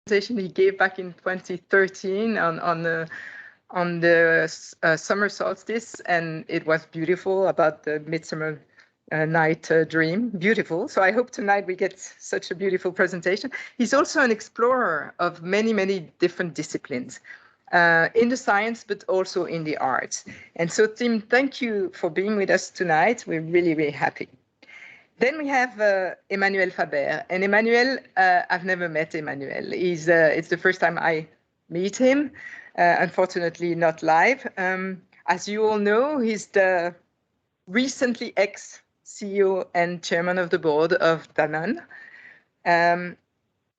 presentation he gave back in 2013 on the summer solstice, and it was beautiful, about the midsummer night dream. Beautiful. So I hope tonight we get such a beautiful presentation. He's also an explorer of many, many different disciplines in the science, but also in the arts. And so, Tim, thank you for being with us tonight. We're really, really happy. Then we have Emmanuel Faber. And Emmanuel, I've never met Emmanuel. It's the first time I meet him, unfortunately not live. As you all know, he's the recently ex-CEO and chairman of the board of Danone.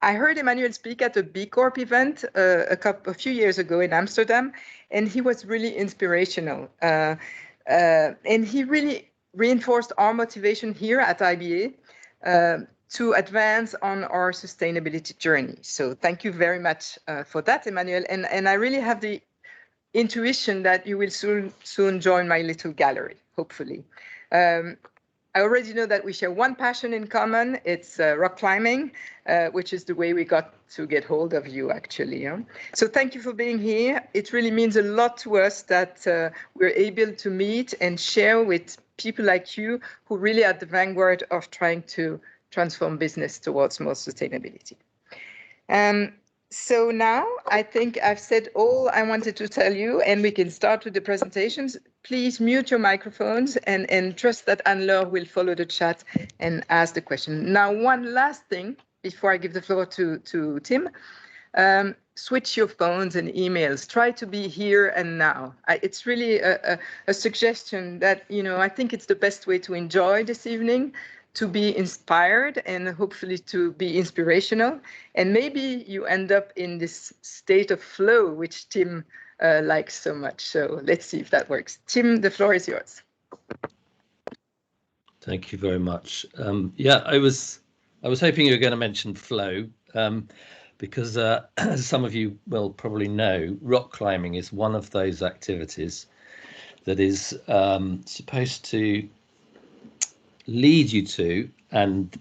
I heard Emmanuel speak at a B Corp event a few years ago in Amsterdam, and he was really inspirational. And he really reinforced our motivation here at IBA to advance on our sustainability journey. So thank you very much for that, Emmanuel. And I really have the intuition that you will soon join my little gallery, hopefully. I already know that we share one passion in common. It's rock climbing, which is the way we got to get hold of you, actually. So thank you for being here. It really means a lot to us that we're able to meet and share with people like you who really are at the vanguard of trying to transform business towards more sustainability. So now I think I've said all I wanted to tell you, and we can start with the presentations. Please mute your microphones and trust that Anne-Laure will follow the chat and ask the question. Now, one last thing before I give the floor to Tim. Switch your phones and emails. Try to be here and now. It's really a suggestion that, I think it's the best way to enjoy this evening, to be inspired and hopefully to be inspirational. And maybe you end up in this state of flow, which Tim likes so much. So let's see if that works. Tim, the floor is yours. Thank you very much. Yeah, I was hoping you were going to mention flow. Because as some of you will probably know, rock climbing is one of those activities that is supposed to lead you to and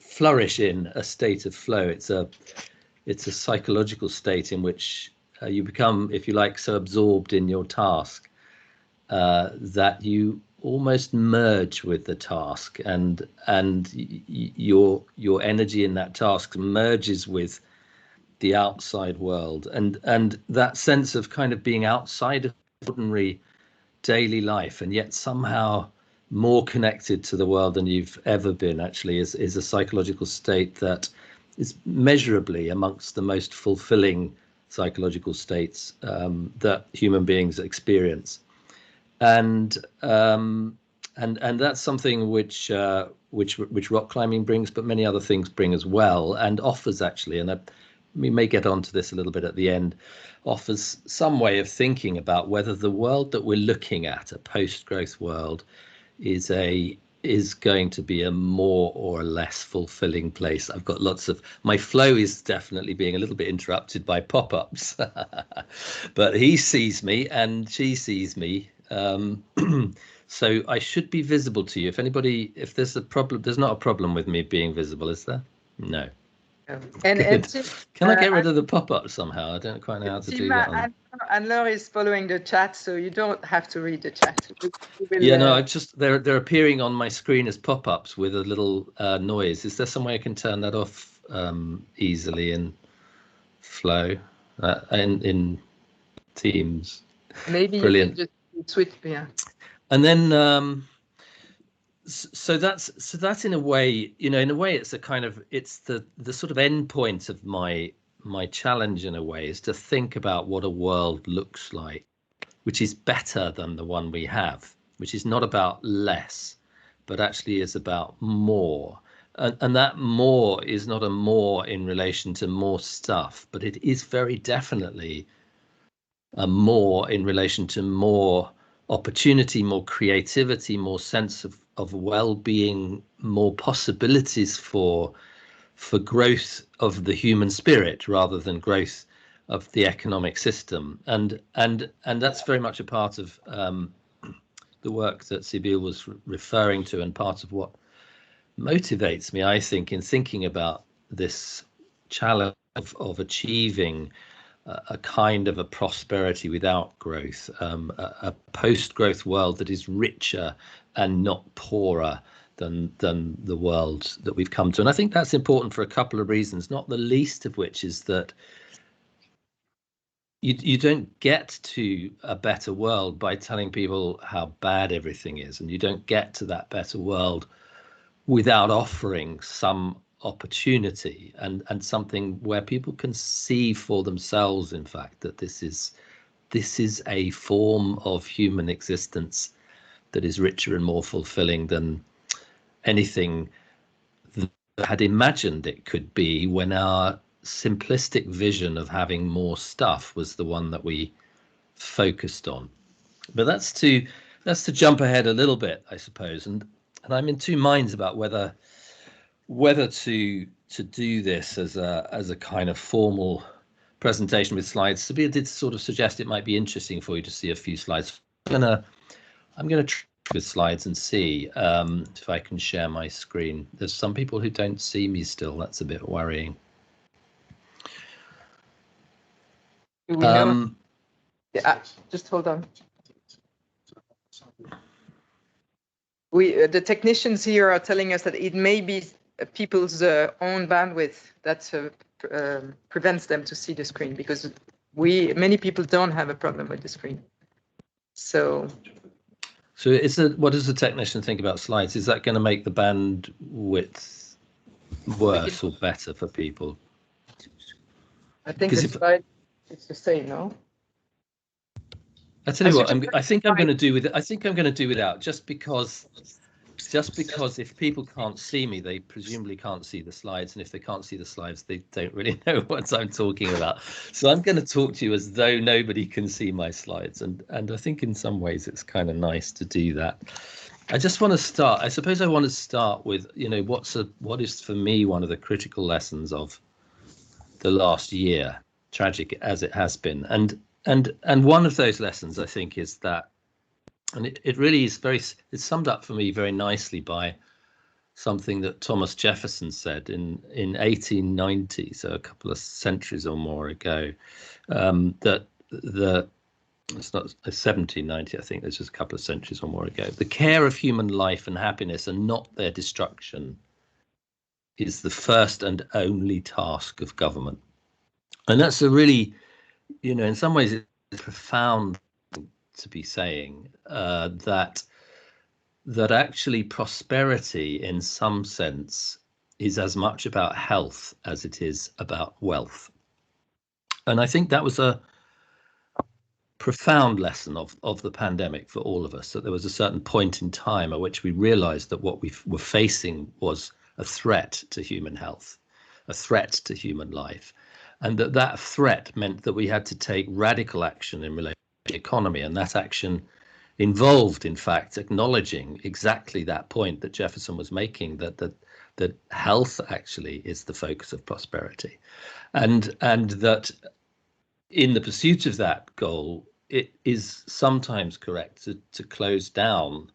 flourish in a state of flow. It's a psychological state in which you become, if you like, so absorbed in your task that you almost merge with the task, and your energy in that task merges with the outside world, and that sense of kind of being outside of ordinary daily life and yet somehow more connected to the world than you've ever been actually is a psychological state that is measurably amongst the most fulfilling psychological states that human beings experience, and that's something which rock climbing brings, but many other things bring as well, and offers actually, and we may get onto this a little bit at the end, offers some way of thinking about whether the world that we're looking at, a post-growth world, is going to be a more or less fulfilling place. I've got my flow is definitely being a little bit interrupted by pop-ups, but he sees me and she sees me. So I should be visible to you. If there's a problem, there's not a problem with me being visible, is there? No. And can I get rid of the pop-up somehow? I don't quite know how to do that. Anne-Laure is following the chat, so you don't have to read the chat. No, they're appearing on my screen as pop-ups with a little noise. Is there some way I can turn that off easily in Flow in Teams? Maybe brilliant. You can just switch, yeah. And then. So that's in a way, it's a kind of, it's the sort of end point of my challenge in a way, is to think about what a world looks like, which is better than the one we have, which is not about less, but actually is about more. And that more is not a more in relation to more stuff, but it is very definitely a more in relation to more opportunity, more creativity, more sense of well-being, more possibilities for growth of the human spirit rather than growth of the economic system, and that's very much a part of the work that Sybille was referring to, and part of what motivates me, I think, in thinking about this challenge of achieving a kind of a prosperity without growth, a post-growth world that is richer and not poorer than the world that we've come to. And I think that's important for a couple of reasons, not the least of which is that you don't get to a better world by telling people how bad everything is, and you don't get to that better world without offering some opportunity and something where people can see for themselves, in fact, that this is a form of human existence that is richer and more fulfilling than anything that had imagined it could be when our simplistic vision of having more stuff was the one that we focused on. But that's to jump ahead a little bit, I suppose, and I'm in two minds about whether to do this as a kind of formal presentation with slides. Sybille did sort of suggest it might be interesting for you to see a few slides. I'm gonna try with slides and see if I can share my screen. There's some people who don't see me still. That's a bit worrying. Do we know? Yeah, just hold on. The technicians here are telling us that it may be people's own bandwidth that prevents them to see the screen, because many people don't have a problem with the screen. So what does the technician think about slides? Is that going to make the bandwidth worse or better for people? I think the slide is the same, no? I tell you what, I think I'm going to do without, just because if people can't see me, they presumably can't see the slides, and if they can't see the slides, they don't really know what I'm talking about. So I'm going to talk to you as though nobody can see my slides, and I think in some ways it's kind of nice to do that. I just want to start. I suppose I want to start with, what is for me one of the critical lessons of the last year, tragic as it has been, and one of those lessons, I think, is that, and it really is it's summed up for me very nicely by something that Thomas Jefferson said in 1890, so a couple of centuries or more ago, that it's not 1790, I think, there's just a couple of centuries or more ago. The care of human life and happiness and not their destruction is the first and only task of government. And that's a really, in some ways, it's profound to be saying that actually prosperity, in some sense, is as much about health as it is about wealth. And I think that was a profound lesson of the pandemic for all of us, that there was a certain point in time at which we realized that what we were facing was a threat to human health, a threat to human life. And that threat meant that we had to take radical action in relation to the economy. And that action involved, in fact, acknowledging exactly that point that Jefferson was making, that health actually is the focus of prosperity. And that in the pursuit of that goal, it is sometimes correct to close down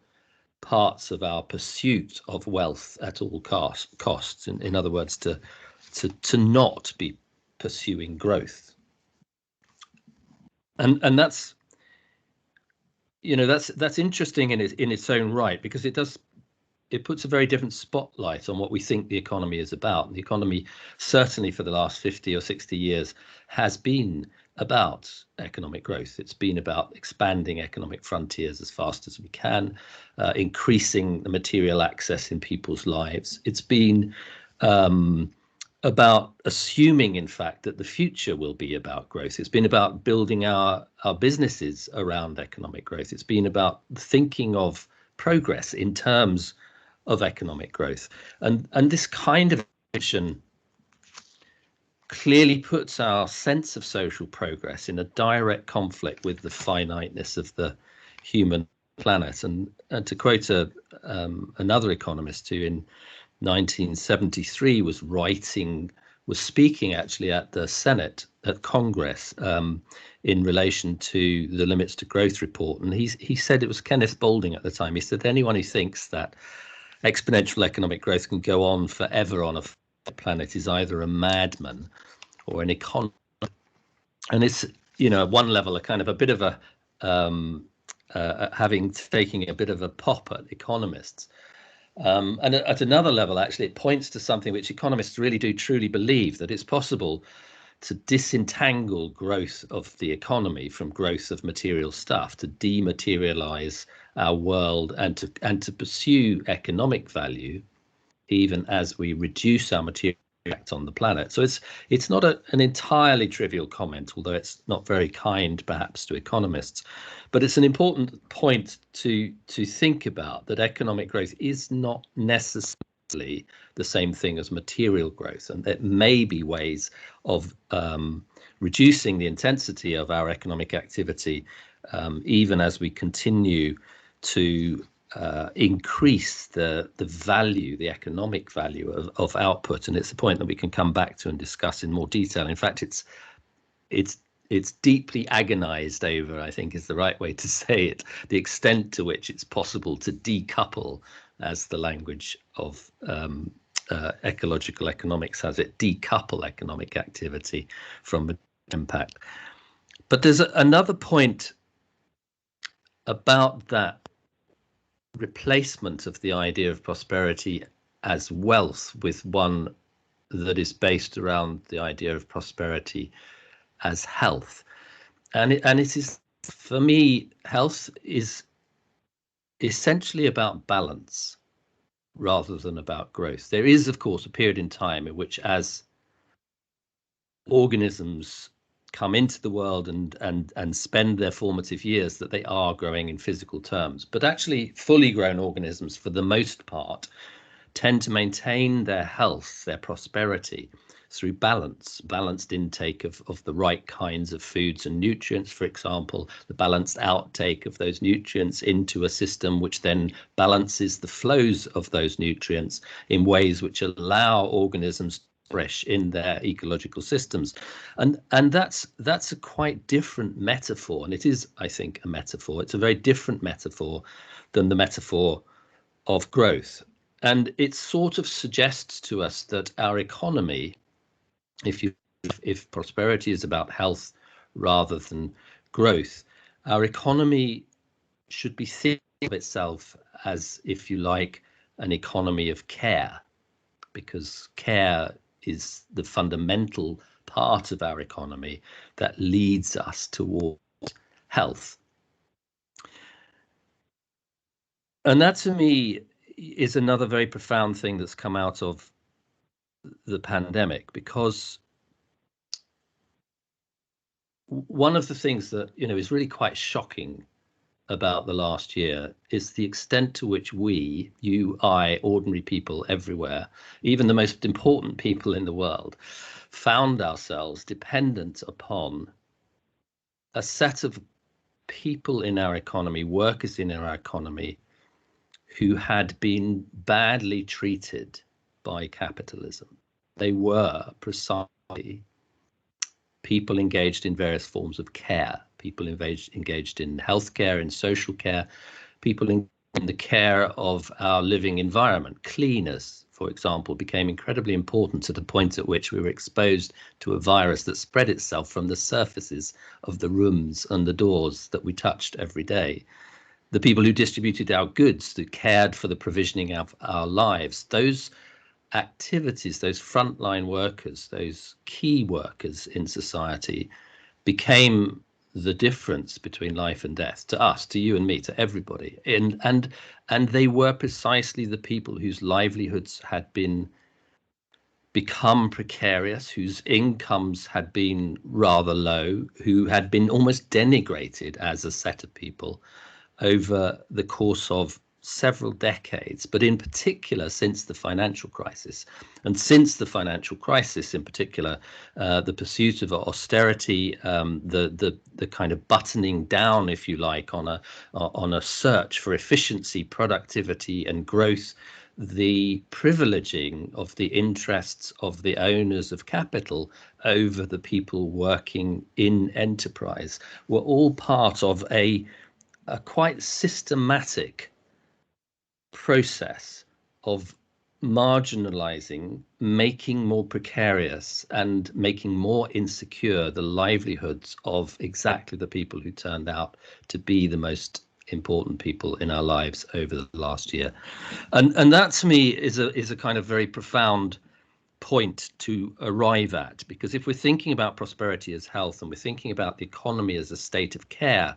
parts of our pursuit of wealth at all costs. In other words, to not be pursuing growth, and that's interesting in its own right, because it puts a very different spotlight on what we think the economy is about. The economy, certainly for the last 50 or 60 years, has been about economic growth. It's been about expanding economic frontiers as fast as we can, increasing the material access in people's lives. It's been about assuming, in fact, that the future will be about growth. It's been about building our businesses around economic growth. It's been about thinking of progress in terms of economic growth. And this kind of vision clearly puts our sense of social progress in a direct conflict with the finiteness of the human planet. And to quote another economist who in 1973 was speaking actually at the Senate, at Congress, in relation to the Limits to Growth report. And he said, it was Kenneth Boulding at the time, he said, anyone who thinks that exponential economic growth can go on forever on a planet is either a madman or an economy. And it's, at one level, a kind of a bit of a taking a bit of a pop at economists. And at another level, actually, it points to something which economists really do truly believe, that it's possible to disentangle growth of the economy from growth of material stuff, to dematerialize our world, and to pursue economic value even as we reduce our material impact on the planet. So it's not an entirely trivial comment, although it's not very kind perhaps to economists, but it's an important point to think about, that economic growth is not necessarily the same thing as material growth, and there may be ways of reducing the intensity of our economic activity even as we continue to increase the value, the economic value of output. And it's a point that we can come back to and discuss in more detail. In fact, it's deeply agonized over, I think is the right way to say it, the extent to which it's possible to decouple, as the language of ecological economics has it, decouple economic activity from impact. But there's another point about that replacement of the idea of prosperity as wealth with one that is based around the idea of prosperity as health. And it is, for me, health is essentially about balance rather than about growth. There is, of course, a period in time in which, as organisms come into the world and spend their formative years, that they are growing in physical terms. But actually, fully grown organisms, for the most part, tend to maintain their health, their prosperity, through balanced intake of the right kinds of foods and nutrients, for example, the balanced outtake of those nutrients into a system which then balances the flows of those nutrients in ways which allow organisms fresh in their ecological systems. And that's a quite different metaphor. And it is, I think, a metaphor. It's a very different metaphor than the metaphor of growth. And it sort of suggests to us that our economy, if prosperity is about health rather than growth, our economy should be thinking of itself as, if you like, an economy of care, because care is the fundamental part of our economy that leads us towards health. And that, to me, is another very profound thing that's come out of the pandemic, because one of the things that, is really quite shocking about the last year is the extent to which we, you, I, ordinary people everywhere, even the most important people in the world, found ourselves dependent upon a set of people in our economy, workers in our economy, who had been badly treated by capitalism. They were precisely people engaged in various forms of care, people engaged in healthcare, in social care, people in the care of our living environment. Cleaners, for example, became incredibly important to the point at which we were exposed to a virus that spread itself from the surfaces of the rooms and the doors that we touched every day. The people who distributed our goods, who cared for the provisioning of our lives, those activities, those frontline workers, those key workers in society, became the difference between life and death, to us, to you and me, to everybody. And they were precisely the people whose livelihoods had become precarious, whose incomes had been rather low, who had been almost denigrated as a set of people over the course of several decades, but in particular since the financial crisis. And since the financial crisis in particular, the pursuit of austerity, the kind of buttoning down, if you like, on a search for efficiency, productivity and growth, the privileging of the interests of the owners of capital over the people working in enterprise, were all part of a quite systematic process of marginalizing, making more precarious and making more insecure the livelihoods of exactly the people who turned out to be the most important people in our lives over the last year. And that to me is a kind of very profound point to arrive at, because if we're thinking about prosperity as health and we're thinking about the economy as a state of care,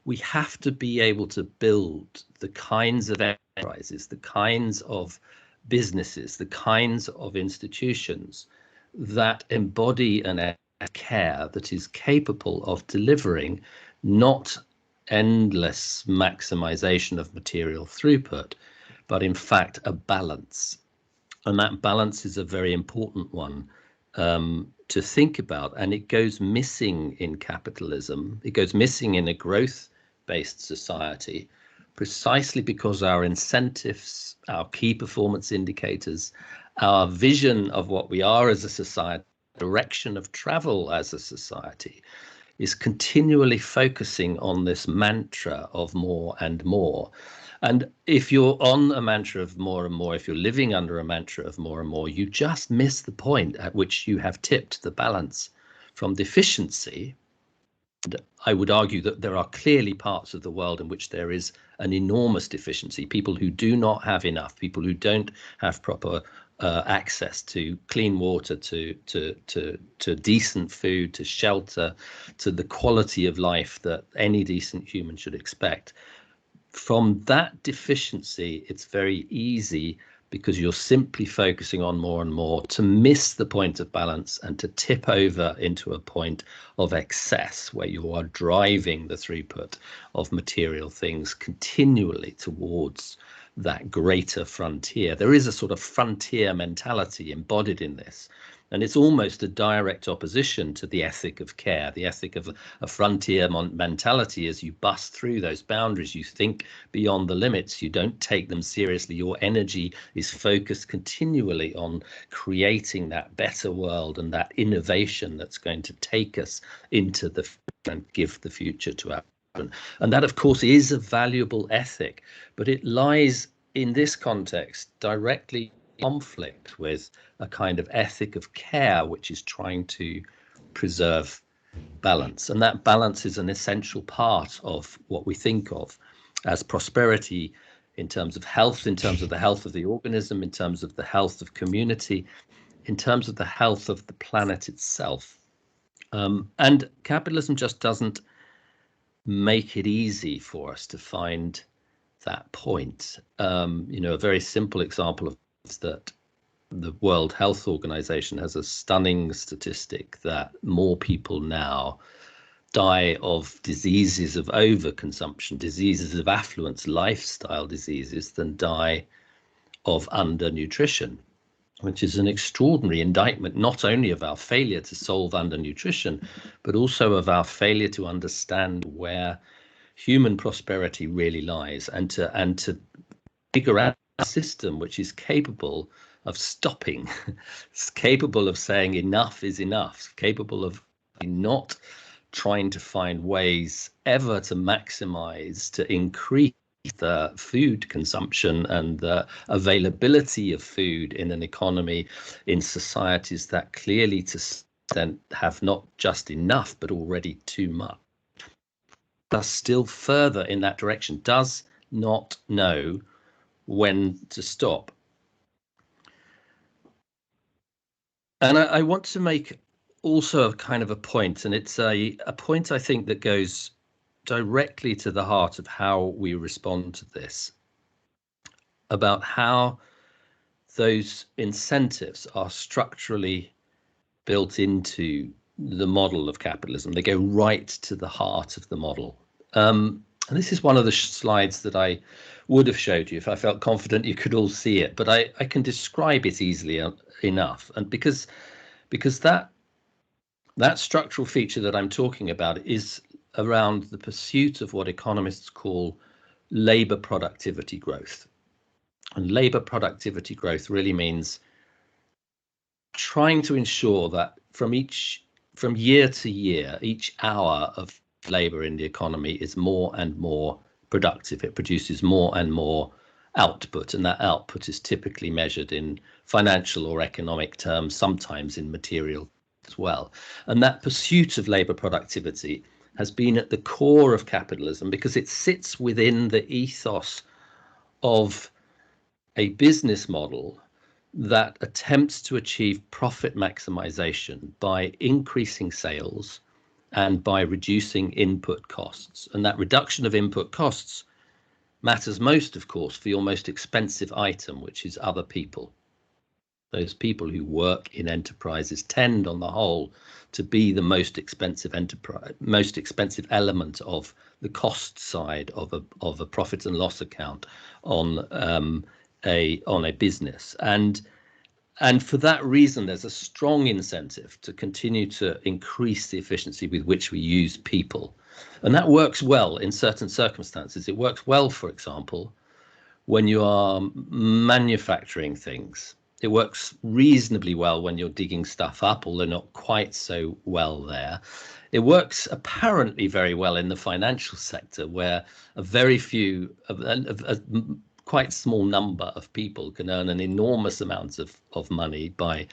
we have to be able to build the kinds of enterprises, the kinds of businesses, the kinds of institutions that embody an care that is capable of delivering not endless maximization of material throughput, but in fact a balance. And that balance is a very important one to think about. And it goes missing in capitalism. It goes missing in a growth-based society, precisely because our incentives, our key performance indicators, our vision of what we are as a society, direction of travel as a society, is continually focusing on this mantra of more and more. And if you're on a mantra of more and more, if you're living under a mantra of more and more, you just miss the point at which you have tipped the balance from deficiency. And I would argue that there are clearly parts of the world in which there is an enormous deficiency, people who do not have enough, people who don't have proper access to clean water, to decent food, to shelter, to the quality of life that any decent human should expect. From that deficiency, it's very easy, because you're simply focusing on more and more, to miss the point of balance and to tip over into a point of excess where you are driving the throughput of material things continually towards that greater frontier. There is a sort of frontier mentality embodied in this. And it's almost a direct opposition to the ethic of care, the ethic of a frontier mentality. As you bust through those boundaries, you think beyond the limits, you don't take them seriously. Your energy is focused continually on creating that better world and that innovation that's going to take us into the future and give the future to our children. And that, of course, is a valuable ethic, but it lies in this context directly conflict with a kind of ethic of care, which is trying to preserve balance. And that balance is an essential part of what we think of as prosperity, in terms of health, in terms of the health of the organism, in terms of the health of community, in terms of the health of the planet itself. And capitalism just doesn't make it easy for us to find that point. A very simple example of that, the World Health Organization has a stunning statistic that more people now die of diseases of overconsumption, diseases of affluence, lifestyle diseases, than die of undernutrition, which is an extraordinary indictment not only of our failure to solve undernutrition, but also of our failure to understand where human prosperity really lies, and to figure out a system which is capable of stopping, capable of saying enough is enough, capable of not trying to find ways ever to maximize, to increase the food consumption and the availability of food in an economy, in societies that clearly to extent have not just enough, but already too much. Thus, still further in that direction, does not know when to stop. And I want to make also a kind of a point, and it's a point I think that goes directly to the heart of how we respond to this, about how those incentives are structurally built into the model of capitalism. They go right to the heart of the model. And this is one of the slides that I would have showed you if I felt confident you could all see it, but I can describe it easily enough. And because that structural feature that I'm talking about is around the pursuit of what economists call labor productivity growth. And labor productivity growth really means trying to ensure that from year to year, each hour of labor in the economy is more and more productive. It produces more and more output, and that output is typically measured in financial or economic terms, sometimes in material as well. And that pursuit of labor productivity has been at the core of capitalism because it sits within the ethos of a business model that attempts to achieve profit maximization by increasing sales and by reducing input costs. And that reduction of input costs matters most, of course, for your most expensive item, which is other people. Those people who work in enterprises tend, on the whole, to be the most expensive element of the cost side of a profit and loss account on a business. And for that reason, there's a strong incentive to continue to increase the efficiency with which we use people. And that works well in certain circumstances. It works well, for example, when you are manufacturing things. It works reasonably well when you're digging stuff up, although not quite so well there. It works apparently very well in the financial sector, where a very few, a quite small number of people can earn an enormous amount of money by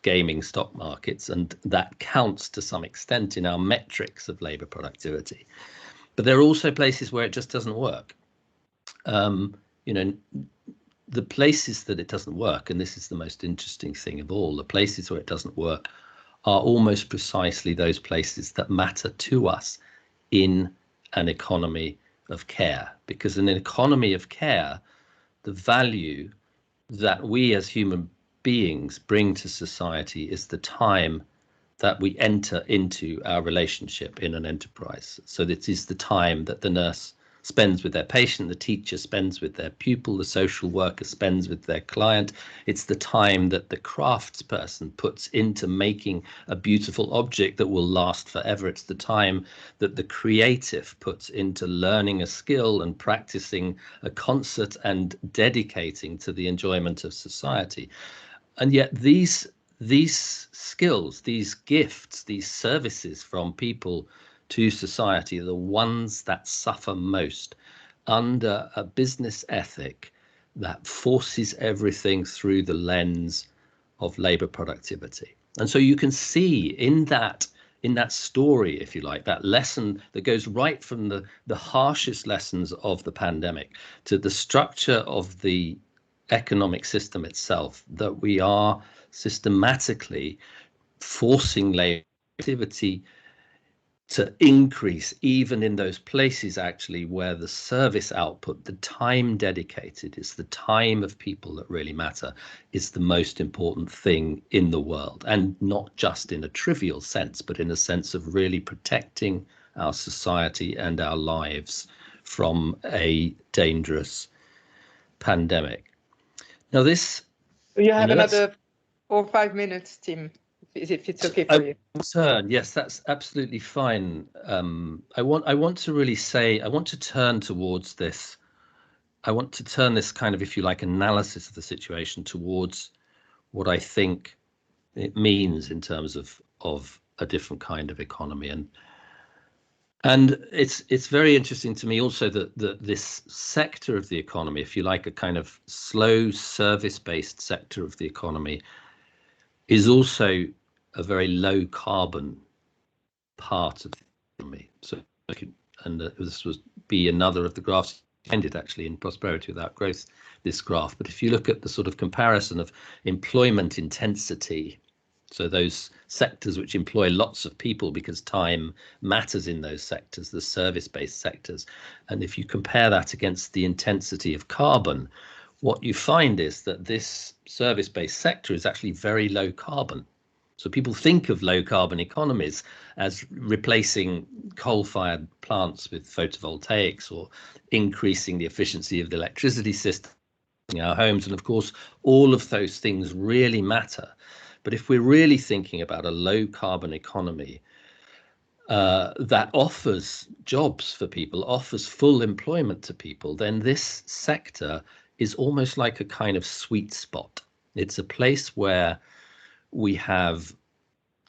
gaming stock markets, and that counts to some extent in our metrics of labor productivity. But there are also places where it just doesn't work. The places that it doesn't work, and this is the most interesting thing of all, the places where it doesn't work are almost precisely those places that matter to us in an economy of care. Because in an economy of care, the value that we as human beings bring to society is the time that we enter into our relationship in an enterprise. So it is the time that the nurse spends with their patient, the teacher spends with their pupil, the social worker spends with their client. It's the time that the craftsperson puts into making a beautiful object that will last forever. It's the time that the creative puts into learning a skill and practicing a concert and dedicating to the enjoyment of society. And yet these skills, these gifts, these services from people to society are the ones that suffer most under a business ethic that forces everything through the lens of labor productivity. And so you can see in that story, if you like, that lesson that goes right from the harshest lessons of the pandemic to the structure of the economic system itself, that we are systematically forcing labor activity to increase even in those places actually where the service output, the time dedicated, is the time of people that really matter, is the most important thing in the world. And not just in a trivial sense, but in a sense of really protecting our society and our lives from a dangerous pandemic. Now this... You have another 4 or 5 minutes, Tim, if it's okay for you. Yes, that's absolutely fine. I want to really say, I want to turn towards this. I want to turn this kind of, if you like, analysis of the situation towards what I think it means in terms of a different kind of economy. And it's very interesting to me also that this sector of the economy, if you like, a kind of slow service-based sector of the economy, is also a very low carbon part of the economy. So, this would be another of the graphs ended actually in Prosperity Without Growth, this graph. But if you look at the sort of comparison of employment intensity, so those sectors which employ lots of people because time matters in those sectors, the service-based sectors, and if you compare that against the intensity of carbon, what you find is that this service-based sector is actually very low carbon. So people think of low carbon economies as replacing coal-fired plants with photovoltaics or increasing the efficiency of the electricity system in our homes. And of course, all of those things really matter. But if we're really thinking about a low carbon economy that offers jobs for people, offers full employment to people, then this sector is almost like a kind of sweet spot. It's a place where we have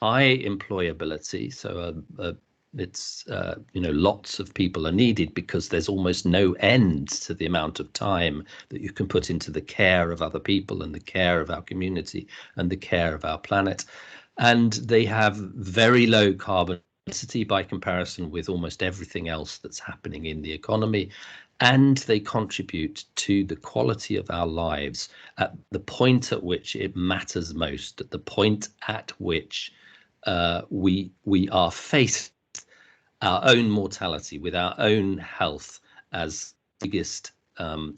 high employability, so It's lots of people are needed because there's almost no end to the amount of time that you can put into the care of other people and the care of our community and the care of our planet. And they have very low carbon density by comparison with almost everything else that's happening in the economy. And they contribute to the quality of our lives at the point at which it matters most, at the point at which we are faced our own mortality, with our own health as biggest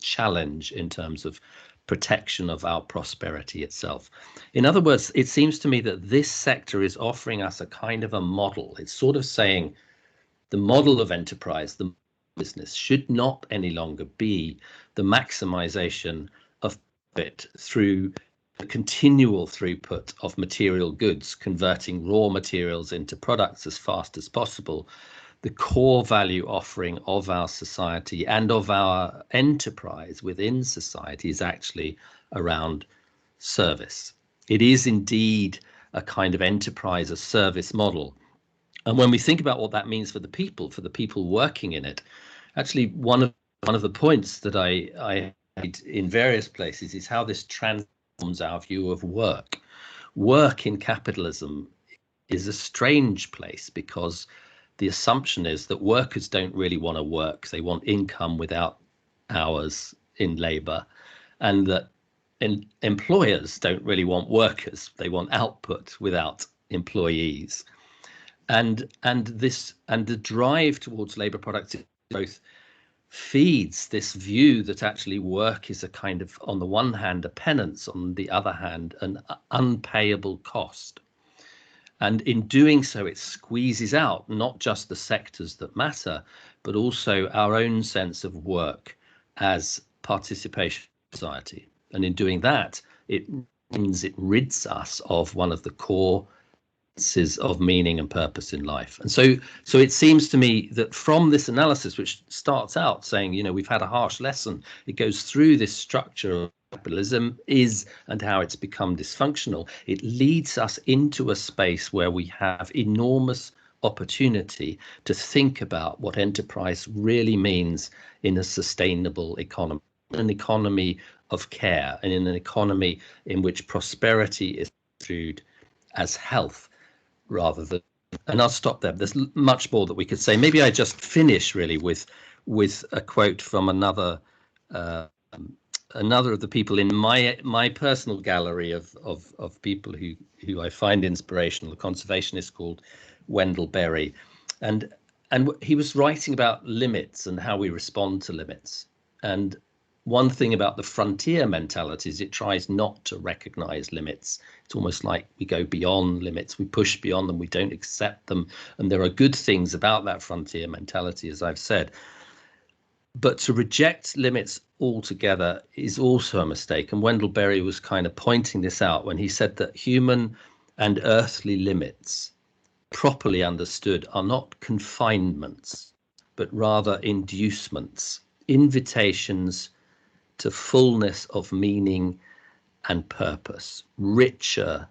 challenge in terms of protection of our prosperity itself. In other words, it seems to me that this sector is offering us a kind of a model. It's sort of saying the model of enterprise, the business, should not any longer be the maximization of profit through the continual throughput of material goods, converting raw materials into products as fast as possible. The core value offering of our society and of our enterprise within society is actually around service. It is indeed a kind of enterprise, a service model. And when we think about what that means for the people working in it, actually one of the points that I made in various places is how this transforms our view of work. Work in capitalism is a strange place because the assumption is that workers don't really want to work. They want income without hours in labor, and that employers don't really want workers. They want output without employees. And the drive towards labor productivity growth feeds this view that actually work is a kind of, on the one hand, a penance, on the other hand, an unpayable cost. And in doing so, it squeezes out not just the sectors that matter, but also our own sense of work as participation society. And in doing that, it means it rids us of one of the core of meaning and purpose in life. And so it seems to me that from this analysis, which starts out saying, we've had a harsh lesson, it goes through this structure of capitalism is and how it's become dysfunctional. It leads us into a space where we have enormous opportunity to think about what enterprise really means in a sustainable economy, an economy of care, and in an economy in which prosperity is viewed as health rather than. And I'll stop there. There's much more that we could say. Maybe I just finish really with a quote from another of the people in my personal gallery of people who I find inspirational, a conservationist called Wendell Berry, and he was writing about limits and how we respond to limits. And one thing about the frontier mentality is it tries not to recognize limits. It's almost like we go beyond limits, we push beyond them, we don't accept them. And there are good things about that frontier mentality, as I've said. But to reject limits altogether is also a mistake. And Wendell Berry was kind of pointing this out when he said that human and earthly limits, properly understood, are not confinements, but rather inducements, invitations to fullness of meaning and purpose, richer,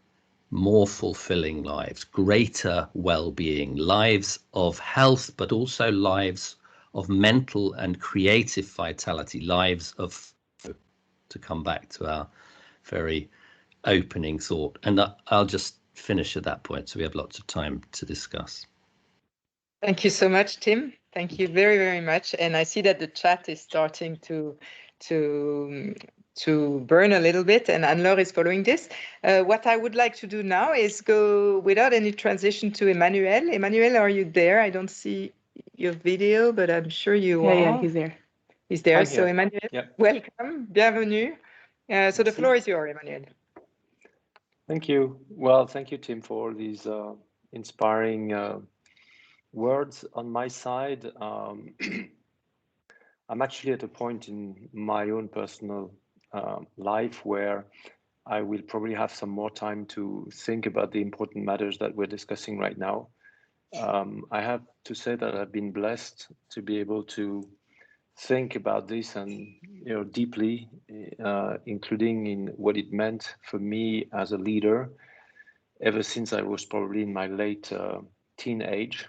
more fulfilling lives, greater well-being, lives of health, but also lives of mental and creative vitality, lives of, to come back to our very opening thought. And I'll just finish at that point so we have lots of time to discuss. Thank you so much, Tim. Thank you very, very much. And I see that the chat is starting to burn a little bit, and Anne-Laure is following this. What I would like to do now is go without any transition to Emmanuel. Emmanuel, are you there? I don't see your video, but I'm sure you are. Yeah, he's there. He's there. I'm so here. Emmanuel, Yep. Welcome, bienvenue. So the floor is yours, Emmanuel. Thank you. Well, thank you, Tim, for these inspiring words. On my side, I'm actually at a point in my own personal life where I will probably have some more time to think about the important matters that we're discussing right now. I have to say that I've been blessed to be able to think about this and deeply, including in what it meant for me as a leader ever since I was probably in my late teenage.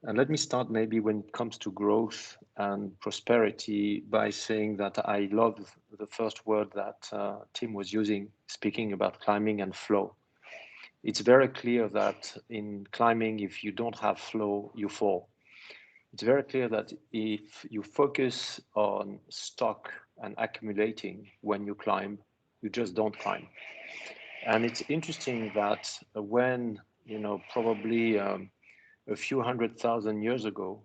And let me start maybe when it comes to growth and prosperity by saying that I love the first word that Tim was using, speaking about climbing and flow. It's very clear that in climbing, if you don't have flow, you fall. It's very clear that if you focus on stock and accumulating when you climb, you just don't climb. And it's interesting that when, probably a few 100,000 years ago,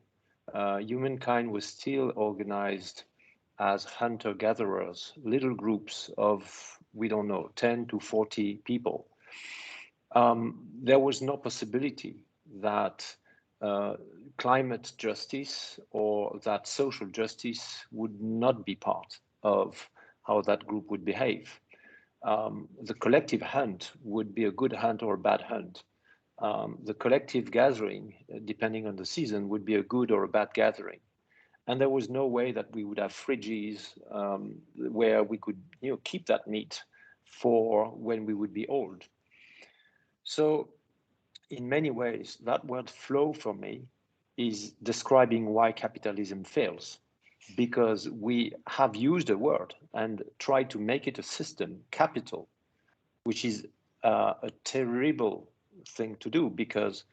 humankind was still organized as hunter-gatherers, little groups of, we don't know, 10 to 40 people. There was no possibility that climate justice or that social justice would not be part of how that group would behave. The collective hunt would be a good hunt or a bad hunt. The collective gathering, depending on the season, would be a good or a bad gathering. And there was no way that we would have fridges where we could keep that meat for when we would be old. So in many ways, that word flow for me is describing why capitalism fails, because we have used a word and tried to make it a system, capital, which is a terrible thing to do, because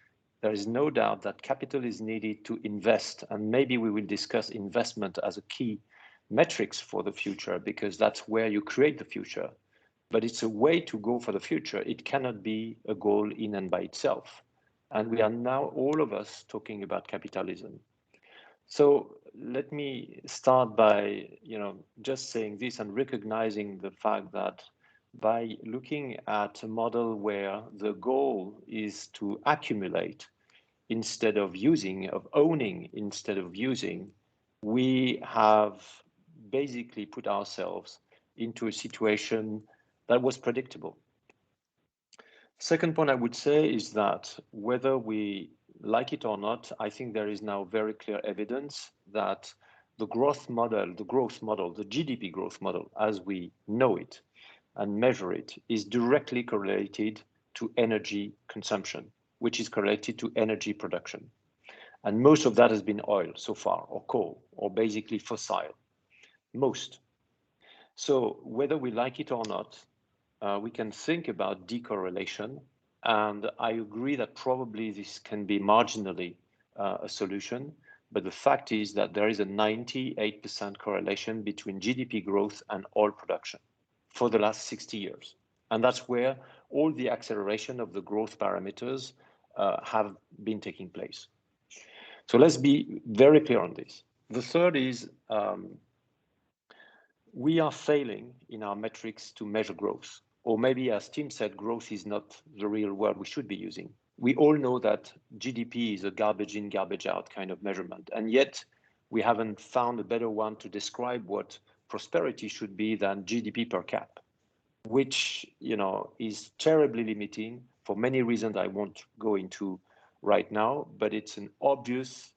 there is no doubt that capital is needed to invest. And maybe we will discuss investment as a key metrics for the future, because that's where you create the future. But it's a way to go for the future. It cannot be a goal in and by itself. And we are now, all of us, talking about capitalism. So let me start by, just saying this and recognizing the fact that by looking at a model where the goal is to accumulate instead of using, of owning instead of using, we have basically put ourselves into a situation that was predictable. Second point I would say is that whether we like it or not, I think there is now very clear evidence that the growth model, the GDP growth model as we know it and measure it, is directly correlated to energy consumption, which is correlated to energy production. And most of that has been oil so far, or coal, or basically fossil, most. So whether we like it or not, we can think about decorrelation, and I agree that probably this can be marginally a solution, but the fact is that there is a 98% correlation between GDP growth and oil production for the last 60 years. And that's where all the acceleration of the growth parameters have been taking place. So let's be very clear on this. The third is we are failing in our metrics to measure growth. Or maybe, as Tim said, growth is not the real word we should be using. We all know that GDP is a garbage in, garbage out kind of measurement. And yet we haven't found a better one to describe what prosperity should be than GDP per cap, which is terribly limiting for many reasons I won't go into right now, but it's an obvious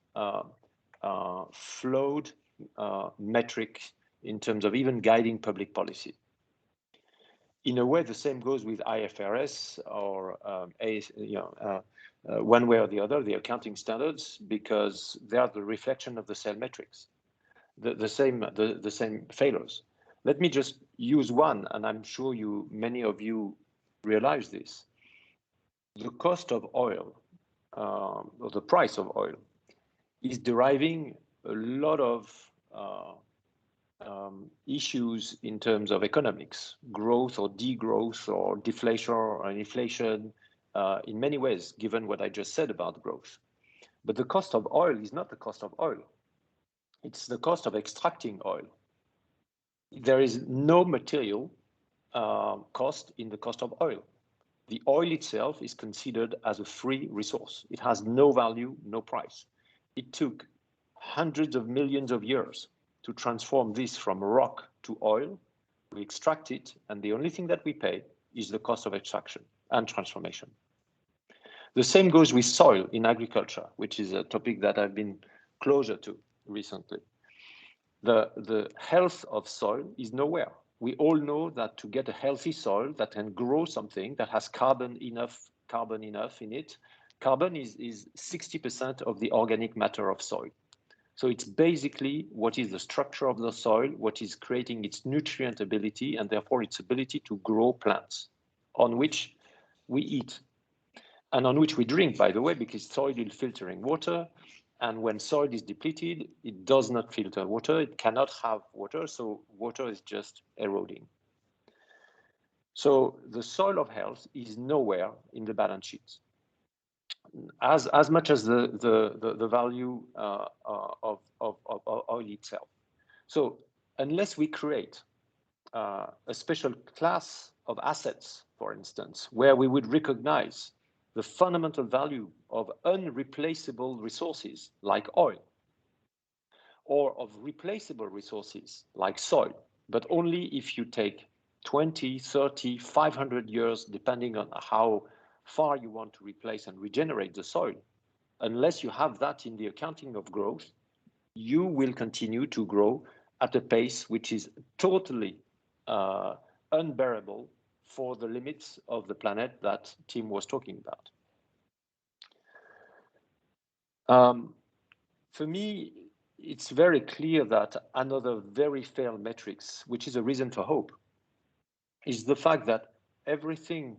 flawed metric in terms of even guiding public policy. In a way, the same goes with IFRS or one way or the other, the accounting standards, because they are the reflection of the same metrics, the same failures. Let me just use one, and I'm sure many of you realize this. The cost of oil, or the price of oil, is deriving a lot of issues in terms of economics, growth or degrowth or deflation or inflation, in many ways, given what I just said about growth. But the cost of oil is not the cost of oil. It's the cost of extracting oil. There is no material cost in the cost of oil. The oil itself is considered as a free resource. It has no value, no price. It took hundreds of millions of years to transform this from rock to oil. We extract it, and the only thing that we pay is the cost of extraction and transformation. The same goes with soil in agriculture, which is a topic that I've been closer to recently. The health of soil is nowhere. We all know that to get a healthy soil that can grow something that has carbon enough in it, Carbon is 60% of the organic matter of soil. So it's basically what is the structure of the soil, what is creating its nutrient ability, and therefore its ability to grow plants on which we eat and on which we drink, by the way, because soil is filtering water. And when soil is depleted, it does not filter water. It cannot have water. So water is just eroding. So the soil of health is nowhere in the balance sheets. As much as the value of oil itself. So unless we create a special class of assets, for instance, where we would recognize the fundamental value of unreplaceable resources like oil, or of replaceable resources like soil, but only if you take 20, 30, 500 years, depending on how far you want to replace and regenerate the soil. Unless you have that in the accounting of growth, you will continue to grow at a pace which is totally unbearable for the limits of the planet that Tim was talking about. For me, it's very clear that another very fair metrics, which is a reason for hope, is the fact that everything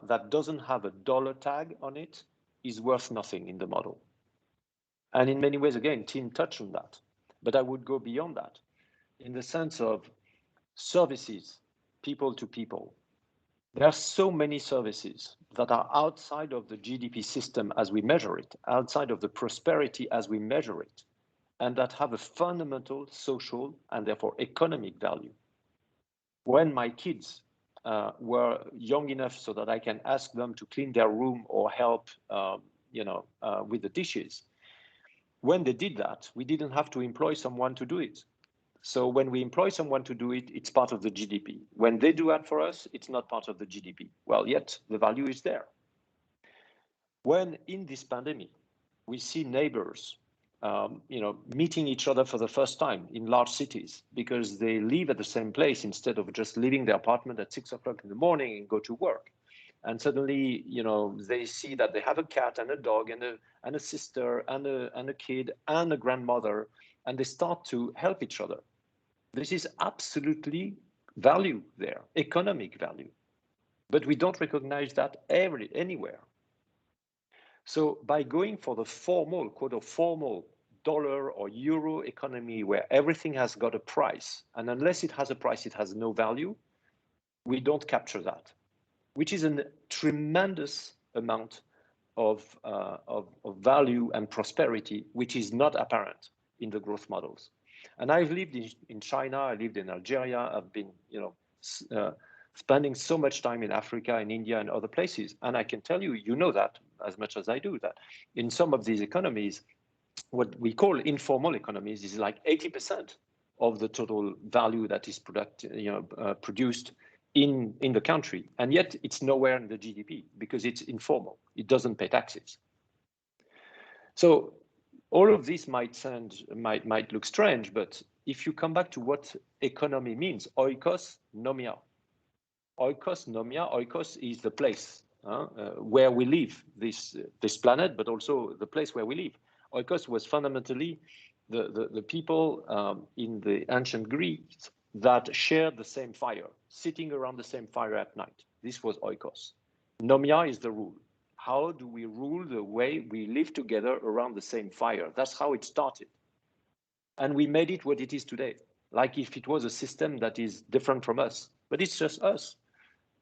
that doesn't have a dollar tag on it is worth nothing in the model. And in many ways, again, Tim touched on that, but I would go beyond that in the sense of services, people to people. There are so many services that are outside of the GDP system as we measure it, outside of the prosperity as we measure it, and that have a fundamental social and therefore economic value. When my kids were young enough so that I can ask them to clean their room or help with the dishes, when they did that, we didn't have to employ someone to do it. So when we employ someone to do it, it's part of the GDP. When they do that for us, it's not part of the GDP. Well, yet the value is there. When in this pandemic, we see neighbors meeting each other for the first time in large cities because they live at the same place instead of just leaving their apartment at 6 o'clock in the morning and go to work. And suddenly, they see that they have a cat and a dog and a sister and a kid and a grandmother, and they start to help each other. This is absolutely value there, economic value. But we don't recognize that anywhere. So by going for the formal, quote, formal dollar or euro economy where everything has got a price, and unless it has a price, it has no value, we don't capture that, which is a tremendous amount of value and prosperity, which is not apparent in the growth models. And I've lived in China, I lived in Algeria, I've been, spending so much time in Africa and India and other places. And I can tell you, you know that as much as I do, that in some of these economies, what we call informal economies is like 80% of the total value that is produced in the country. And yet it's nowhere in the GDP because it's informal. It doesn't pay taxes. So all of this might look strange, but if you come back to what economy means, oikos nomia. Oikos nomia, oikos is the place where we live, this planet, but also the place where we live. Oikos was fundamentally the people in the ancient Greece that shared the same fire, sitting around the same fire at night. This was oikos. Nomia is the rule. How do we rule the way we live together around the same fire? That's how it started. And we made it what it is today, like if it was a system that is different from us, but it's just us.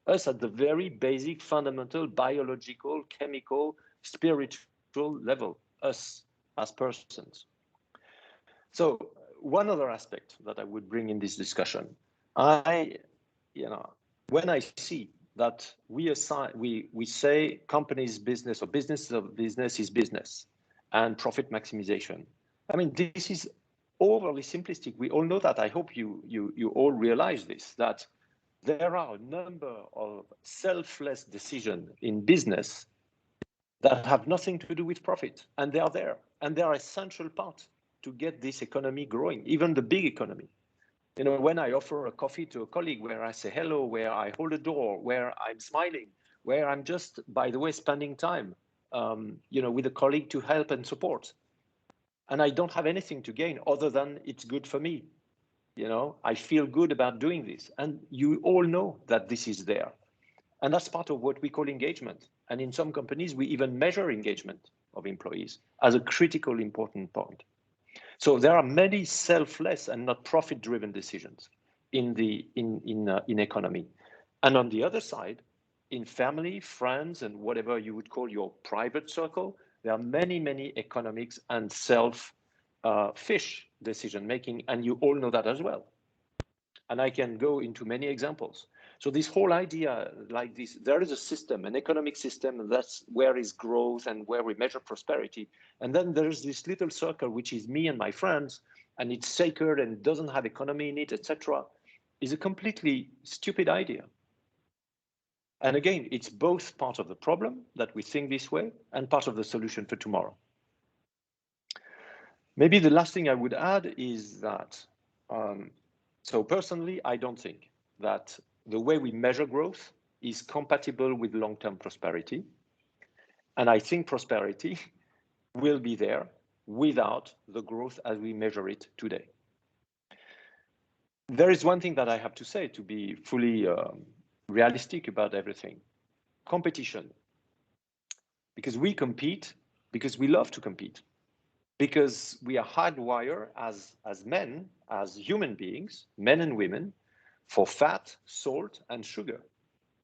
Us at the very basic, fundamental, biological, chemical, spiritual level, us as persons. So one other aspect that I would bring in this discussion, when I see that we say companies' business or business of business is business and profit maximization. I mean, this is overly simplistic. We all know that. I hope you all realize this, that there are a number of selfless decisions in business that have nothing to do with profit, and they are there, and they are essential part to get this economy growing, even the big economy. When I offer a coffee to a colleague where I say hello, where I hold a door, where I'm smiling, where I'm just, by the way, spending time with a colleague to help and support. And I don't have anything to gain other than it's good for me. I feel good about doing this. And you all know that this is there. And that's part of what we call engagement. And in some companies, we even measure engagement of employees as a critical, important point. So there are many selfless and not profit-driven decisions in economy. And on the other side, in family, friends, and whatever you would call your private circle, there are many, many economics and selfish decision making, and you all know that as well. And I can go into many examples. So this whole idea like this, there is a system, an economic system, and that's where is growth and where we measure prosperity. And then there's this little circle, which is me and my friends, and it's sacred and doesn't have economy in it, etc., is a completely stupid idea. And again, it's both part of the problem that we think this way and part of the solution for tomorrow. Maybe the last thing I would add is that, so personally, I don't think that the way we measure growth is compatible with long-term prosperity. And I think prosperity will be there without the growth as we measure it today. There is one thing that I have to say to be fully realistic about everything. Competition. Because we compete because we love to compete. Because we are hardwired as men, as human beings, men and women, for fat, salt, and sugar.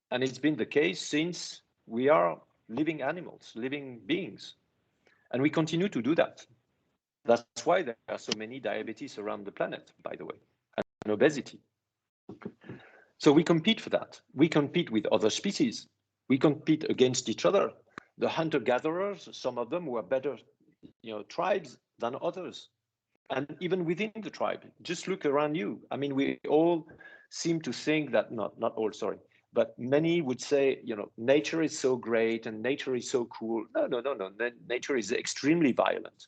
And it's been the case since we are living animals, living beings. And we continue to do that. That's why there are so many diabetes around the planet, by the way, and obesity. So we compete for that. We compete with other species. We compete against each other. The hunter-gatherers, some of them were better tribes than others. And even within the tribe, just look around you. I mean, we all seem to think that, not all, sorry, but many would say, nature is so great and nature is so cool. No. Nature is extremely violent.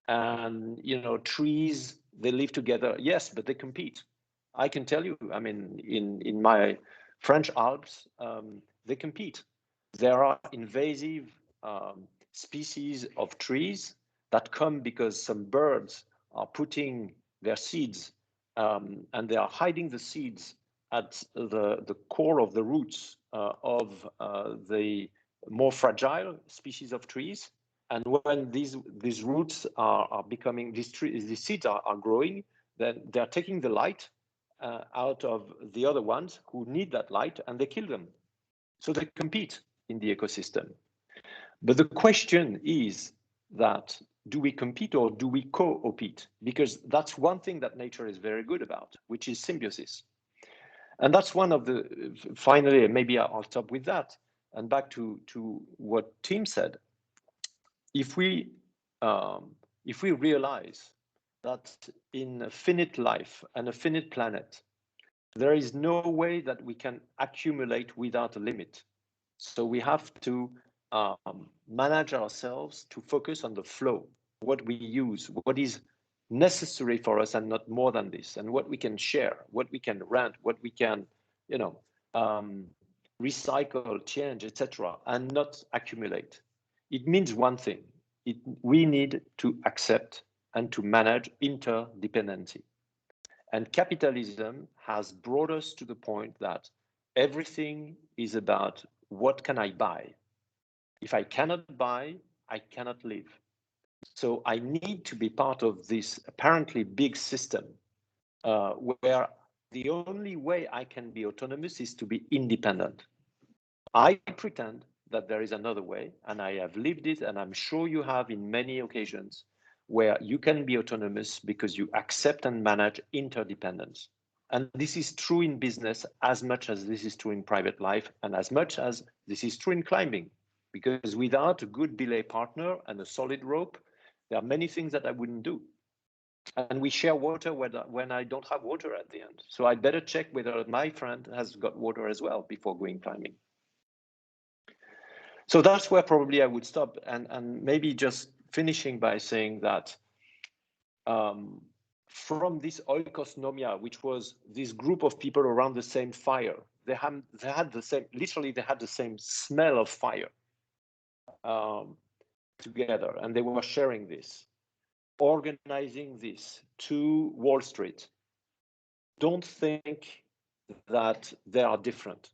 And, trees, they live together. Yes, but they compete. I can tell you, I mean, in my French Alps, they compete. There are invasive species of trees that come because some birds are putting their seeds and they are hiding the seeds at the core of the roots of the more fragile species of trees. And when these roots are becoming, these seeds are growing, then they're taking the light out of the other ones who need that light, and they kill them. So they compete in the ecosystem. But the question is that, do we compete or do we co-opete? Because that's one thing that nature is very good about, which is symbiosis. And that's one of the, finally, maybe I'll stop with that. And back to what Tim said, if we realize that in a finite life and a finite planet, there is no way that we can accumulate without a limit. So we have to manage ourselves to focus on the flow, what we use, what is necessary for us and not more than this, and what we can share, what we can rent, what we can, recycle, change, etc., and not accumulate. It means one thing. We need to accept and to manage interdependency. And capitalism has brought us to the point that everything is about what can I buy? If I cannot buy, I cannot live. So I need to be part of this apparently big system where the only way I can be autonomous is to be independent. I pretend that there is another way, and I have lived it, and I'm sure you have in many occasions, where you can be autonomous because you accept and manage interdependence. And this is true in business as much as this is true in private life, and as much as this is true in climbing. Because without a good belay partner and a solid rope, there are many things that I wouldn't do. And we share water when I don't have water at the end. So I'd better check whether my friend has got water as well before going climbing. So that's where probably I would stop, and maybe just finishing by saying that from this oikosnomia, which was this group of people around the same fire, they had the same, literally they had the same smell of fire. together, and they were sharing this, organizing this to Wall Street. Don't think that they are different.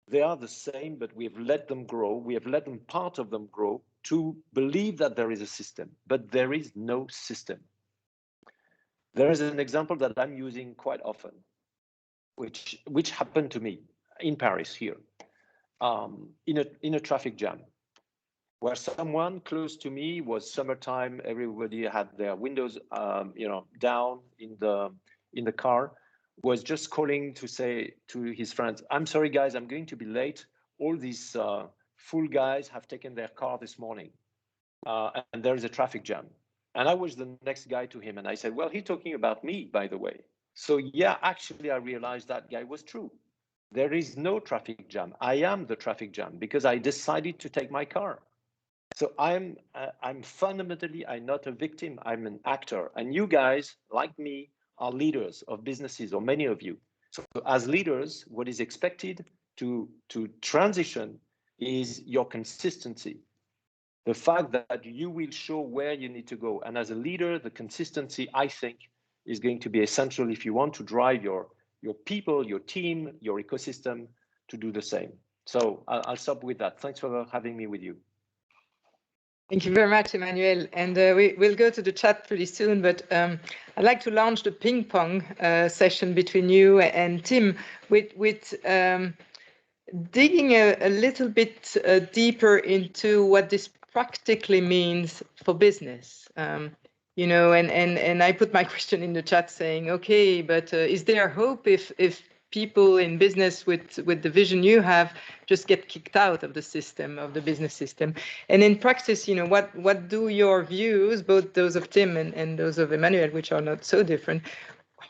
They are the same, but we have let them grow. We have let them, part of them grow, to believe that there is a system, but there is no system. There is an example that I'm using quite often, which happened to me in Paris here, in a traffic jam, where someone close to me, was summertime, everybody had their windows down in the car, was just calling to say to his friends, "I'm sorry guys, I'm going to be late. All these fool guys have taken their car this morning, and there is a traffic jam." And I was the next guy to him, and I said, "Well, he's talking about me, by the way." So yeah, actually I realized that guy was true. There is no traffic jam. I am the traffic jam because I decided to take my car. So I'm fundamentally, I'm not a victim, I'm an actor. And you guys, like me, are leaders of businesses, or many of you. So as leaders, what is expected to transition is your consistency. The fact that you will show where you need to go. And as a leader, the consistency, I think, is going to be essential if you want to drive your people, your team, your ecosystem to do the same. So I'll stop with that. Thanks for having me with you. Thank you very much, Emmanuel. And we'll go to the chat pretty soon, but I'd like to launch the ping pong session between you and Tim with digging a little bit deeper into what this practically means for business. And I put my question in the chat saying, okay, but is there hope if people in business with the vision you have just get kicked out of the system, of the business system? And in practice, what do your views, both those of Tim and those of Emmanuel, which are not so different,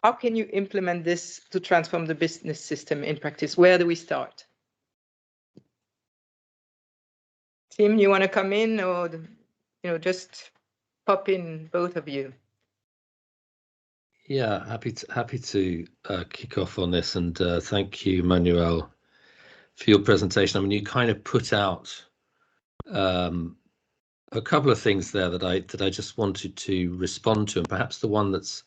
how can you implement this to transform the business system in practice? Where do we start? Tim, you want to come in, or just pop in, both of you? Yeah, happy to kick off on this, and thank you, Manuel, for your presentation. I mean, you kind of put out a couple of things there that I just wanted to respond to, and perhaps the one that's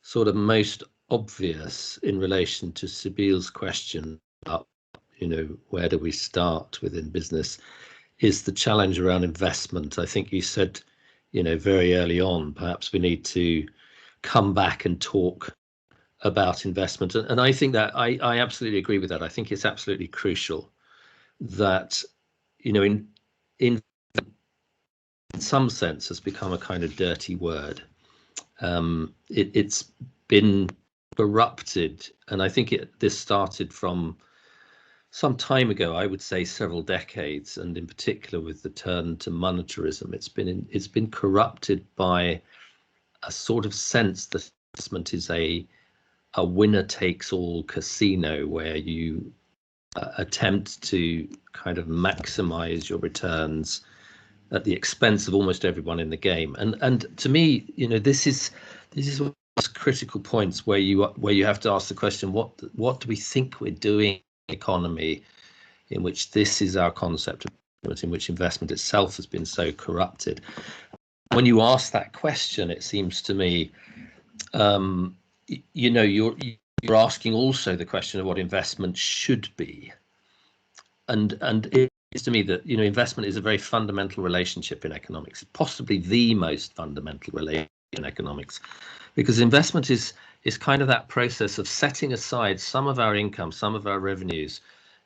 sort of most obvious in relation to Sybille's question about, where do we start within business, is the challenge around investment. I think you said, very early on, perhaps we need to come back and talk about investment. And I think that I absolutely agree with that. I think it's absolutely crucial that, in some sense has become a kind of dirty word. It's been corrupted, and I think this started from some time ago, I would say several decades, and in particular with the turn to monetarism. It's been corrupted by a sort of sense that investment is a winner-takes-all casino where you attempt to kind of maximize your returns at the expense of almost everyone in the game. And to me, this is one of those critical points where you have to ask the question, what do we think we're doing in an economy in which this is our concept of, in which investment itself has been so corrupted? When you ask that question, it seems to me, you're asking also the question of what investment should be, and it seems to me that investment is a very fundamental relationship in economics, possibly the most fundamental relationship in economics, because investment is kind of that process of setting aside some of our income, some of our revenues,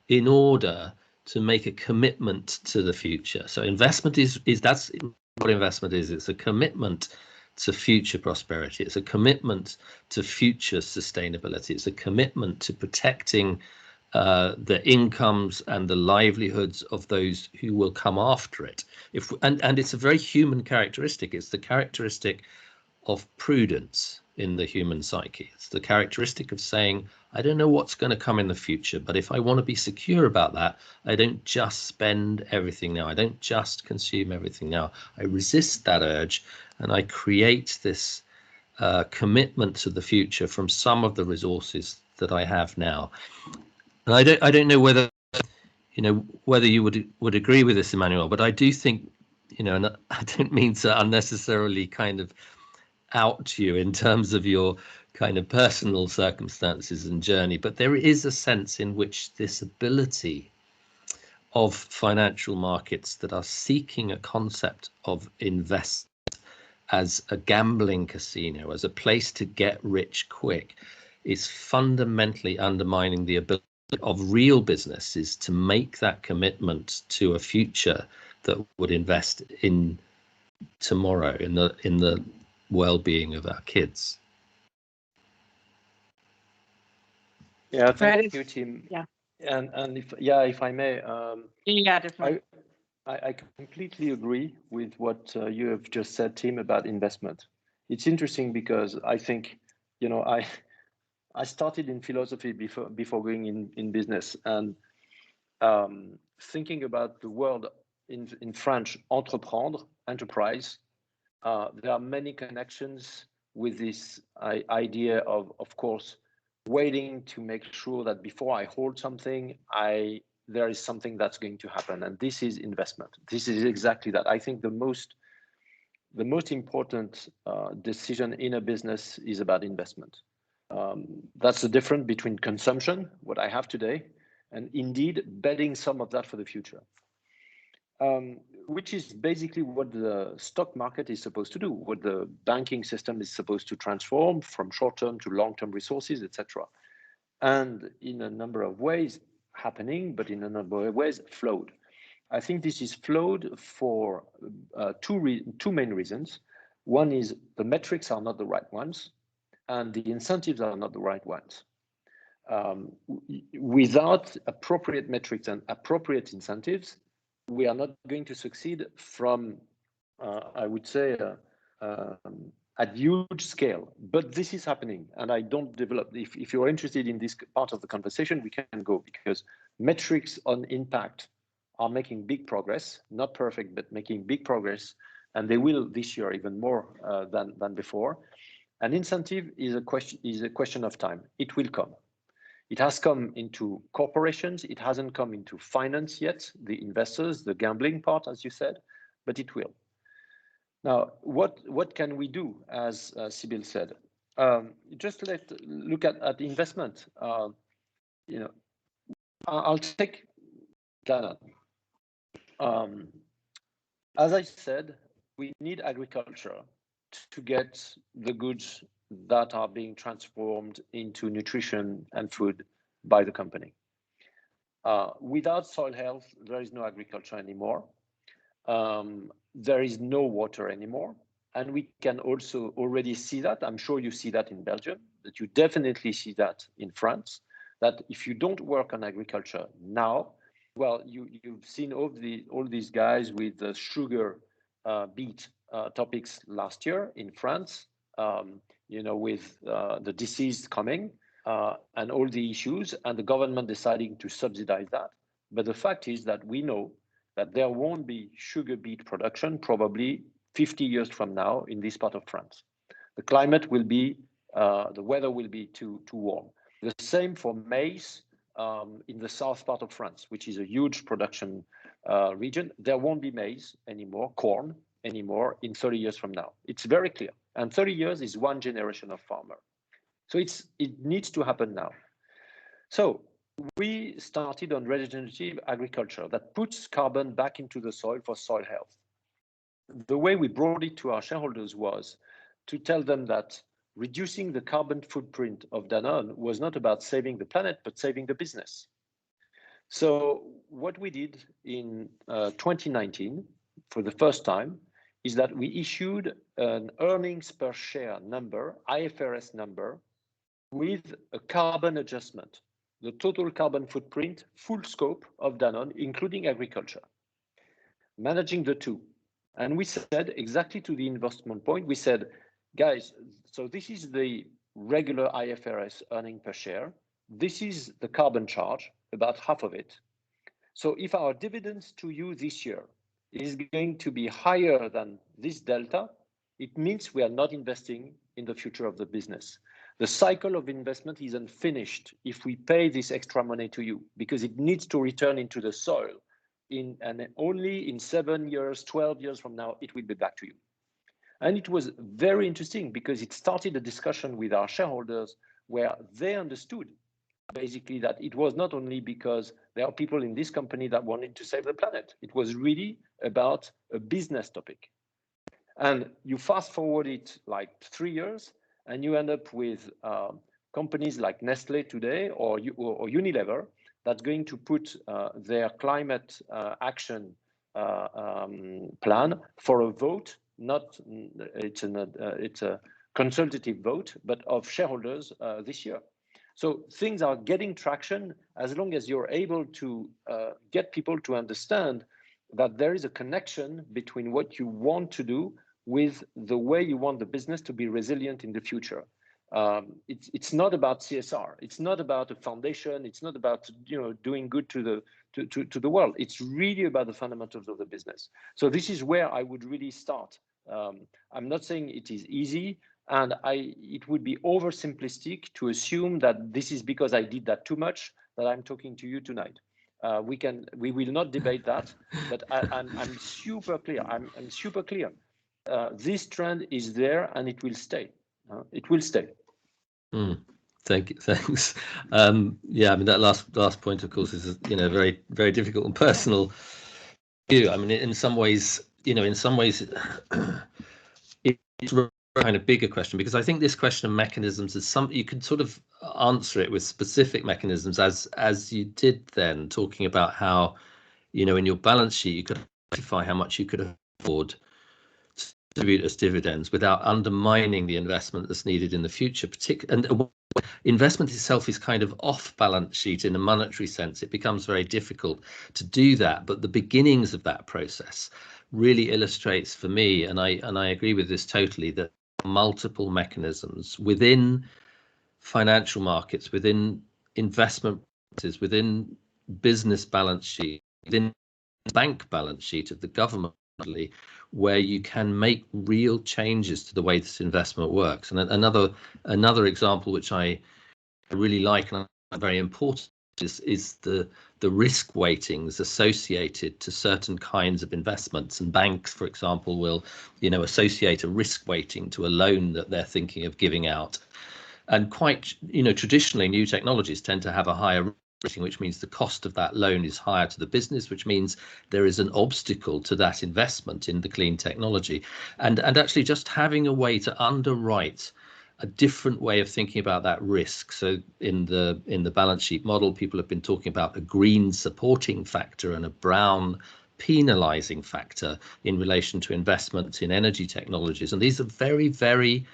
in order to make a commitment to the future. So investment is that's what investment is. It's a commitment to future prosperity. It's a commitment to future sustainability. It's a commitment to protecting the incomes and the livelihoods of those who will come after it. And it's a very human characteristic. It's the characteristic of prudence in the human psyche. It's the characteristic of saying, I don't know what's going to come in the future, but if I want to be secure about that, I don't just spend everything now. I don't just consume everything now. I resist that urge, and I create this commitment to the future from some of the resources that I have now. And I don't know whether whether you would agree with this, Emmanuel, but I do think, and I don't mean to unnecessarily kind of out you in terms of your kind of personal circumstances and journey, but there is a sense in which this ability of financial markets that are seeking a concept of invest as a gambling casino, as a place to get rich quick, is fundamentally undermining the ability of real businesses to make that commitment to a future that would invest in tomorrow, in the well-being of our kids. Yeah, thank you, Tim. Yeah. And if I may, definitely. I completely agree with what you have just said, Tim, about investment. It's interesting because I think, I started in philosophy before going in business, and thinking about the word in French, entreprendre, enterprise. There are many connections with this idea of course, waiting to make sure that before I hold something, there is something that's going to happen, and this is investment. This is exactly that. I think the most important decision in a business is about investment. That's the difference between consumption, what I have today, and indeed betting some of that for the future. Which is basically what the stock market is supposed to do, what the banking system is supposed to transform from short-term to long-term resources, etc. And in a number of ways happening, but in a number of ways flawed. I think this is flawed for two main reasons. One is the metrics are not the right ones, and the incentives are not the right ones. Without appropriate metrics and appropriate incentives, we are not going to succeed from, I would say, at huge scale. But this is happening, and I don't develop. If you're interested in this part of the conversation, we can go, because metrics on impact are making big progress, not perfect, but making big progress, and they will this year even more than before. An incentive is a question of time. It will come. It has come into corporations. It hasn't come into finance yet, the investors, the gambling part, as you said, but it will. Now, what can we do, as Sybille said? Just look at investment. I'll take Danone. As I said, we need agriculture to get the goods that are being transformed into nutrition and food by the company. Without soil health, there is no agriculture anymore. There is no water anymore. And we can also already see that. I'm sure you see that in Belgium, that you definitely see that in France, that if you don't work on agriculture now, well, you've seen all these guys with the sugar beet topics last year in France, with the disease coming and all the issues, and the government deciding to subsidize that. But the fact is that we know that there won't be sugar beet production probably 50 years from now in this part of France. The climate will be, the weather will be too warm. The same for maize in the south part of France, which is a huge production region. There won't be maize anymore, corn anymore in 30 years from now. It's very clear. And 30 years is one generation of farmer. So it needs to happen now. So we started on regenerative agriculture that puts carbon back into the soil for soil health. The way we brought it to our shareholders was to tell them that reducing the carbon footprint of Danone was not about saving the planet, but saving the business. So what we did in 2019, for the first time, is that we issued an earnings per share number, IFRS number, with a carbon adjustment, the total carbon footprint, full scope of Danone, including agriculture, managing the two. And we said exactly to the investment point, we said, guys, so this is the regular IFRS earning per share. This is the carbon charge, about half of it. So if our dividends to you this year is going to be higher than this delta, it means we are not investing in the future of the business. The cycle of investment isn't finished if we pay this extra money to you, because it needs to return into the soil. And only in 7 years, 12 years from now, it will be back to you. And it was very interesting because it started a discussion with our shareholders where they understood basically that it was not only because there are people in this company that wanted to save the planet. It was really about a business topic. And you fast forward it like 3 years, and you end up with companies like Nestle today or Unilever that's going to put their climate action plan for a vote. Not it's a consultative vote, but of shareholders this year. So things are getting traction as long as you're able to get people to understand that there is a connection between what you want to do with the way you want the business to be resilient in the future. It's not about CSR. It's not about a foundation. It's not about doing good to the world. It's really about the fundamentals of the business. So this is where I would really start. I'm not saying it is easy, and it would be oversimplistic to assume that this is because I did that too much that I'm talking to you tonight. We will not debate that, but I'm super clear. I'm super clear. This trend is there and it will stay. It will stay. Thank you. Thanks. Yeah, I mean that last point, of course, is very, very difficult and personal view. I mean, in some ways, it's a kind of bigger question, because I think this question of mechanisms is you could sort of answer it with specific mechanisms, as you did then, talking about how, in your balance sheet you could identify how much you could afford to distribute as dividends without undermining the investment that's needed in the future. And investment itself is kind of off balance sheet in a monetary sense. It becomes very difficult to do that, but the beginnings of that process really illustrates for me, and I agree with this totally, that multiple mechanisms within financial markets, within investment practices, within business balance sheet, within bank balance sheet of the government, where you can make real changes to the way this investment works. And another example which I really like and very important is the risk weightings associated to certain kinds of investments. And banks, for example, will associate a risk weighting to a loan that they're thinking of giving out. And quite traditionally, new technologies tend to have a higher rating, which means the cost of that loan is higher to the business, which means there is an obstacle to that investment in the clean technology. And actually just having a way to underwrite a different way of thinking about that risk. So in the balance sheet model, people have been talking about a green supporting factor and a brown penalizing factor in relation to investments in energy technologies. And these are very, very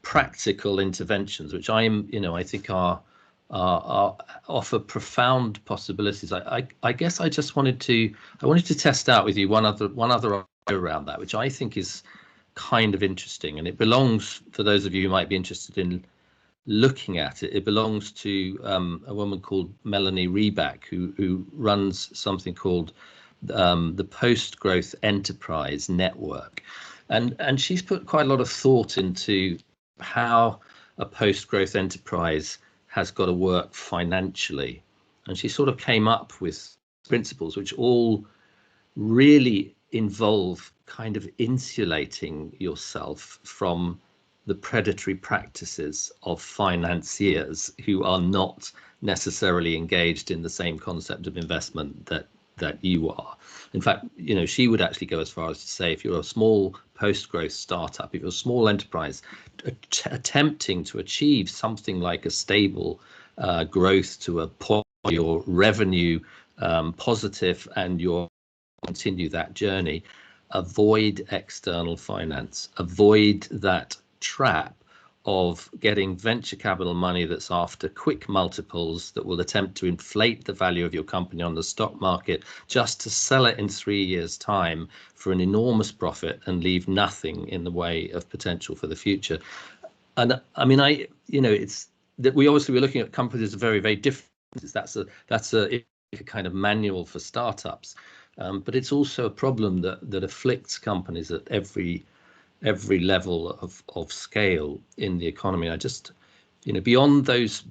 practical interventions, which I think are offer profound possibilities. I guess I wanted to test out with you one other idea around that, which I think is kind of interesting, and it belongs, for those of you who might be interested in looking at it, it belongs to a woman called Melanie Reback, who runs something called the Post-Growth Enterprise Network, and she's put quite a lot of thought into how a post-growth enterprise has got to work financially, and she sort of came up with principles which all really involve kind of insulating yourself from the predatory practices of financiers who are not necessarily engaged in the same concept of investment that you are. In fact, she would actually go as far as to say, if you're a small post-growth startup, if you're a small enterprise attempting to achieve something like a stable growth to a point where your revenue positive and you're continue that journey, avoid external finance, avoid that trap of getting venture capital money that's after quick multiples that will attempt to inflate the value of your company on the stock market just to sell it in 3 years' time for an enormous profit and leave nothing in the way of potential for the future. And I mean, it's that we're looking at companies that are very, very different. That's a kind of manual for startups. But it's also a problem that afflicts companies at every level of scale in the economy. I just You know, beyond those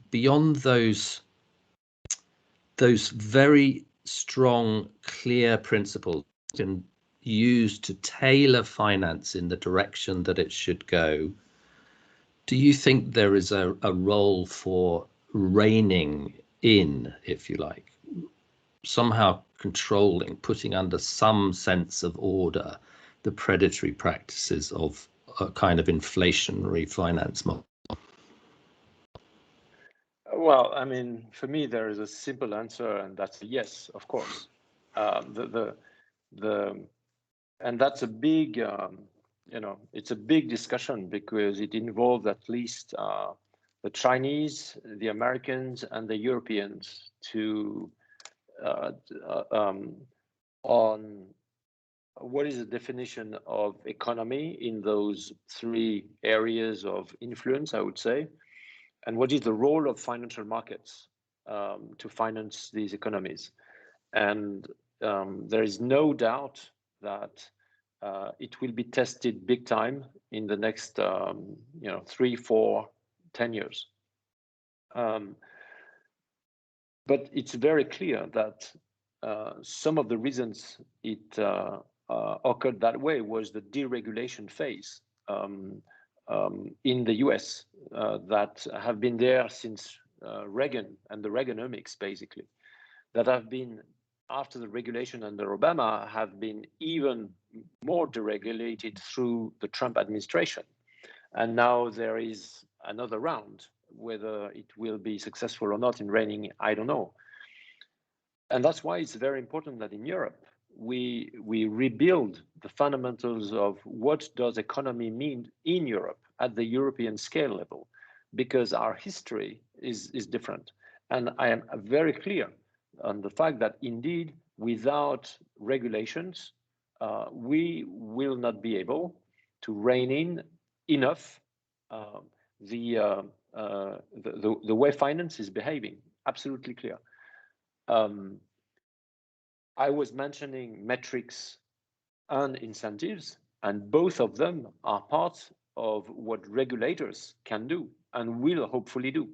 very strong, clear principles can use to tailor finance in the direction that it should go. Do you think there is a role for reining in, if you like, somehow controlling, putting under some sense of order the predatory practices of a kind of inflationary finance model? Well, I mean, for me, there is a simple answer, and that's yes, of course. And that's a big, it's a big discussion because it involves at least the Chinese, the Americans, and the Europeans on what is the definition of economy in those three areas of influence, I would say, and what is the role of financial markets to finance these economies. And there is no doubt that it will be tested big time in the next 3, 4, 10 years. But it's very clear that some of the reasons it occurred that way was the deregulation phase in the US that have been there since Reagan and the Reaganomics, basically, that have been, after the regulation under Obama, have been even more deregulated through the Trump administration. And now there is another round. Whether it will be successful or not in reining, I don't know. And that's why it's very important that in Europe, we rebuild the fundamentals of what does economy mean in Europe at the European scale level, because our history is different. And I am very clear on the fact that indeed, without regulations, we will not be able to rein in enough the way finance is behaving. Absolutely clear. I was mentioning metrics and incentives, and both of them are part of what regulators can do and will hopefully do.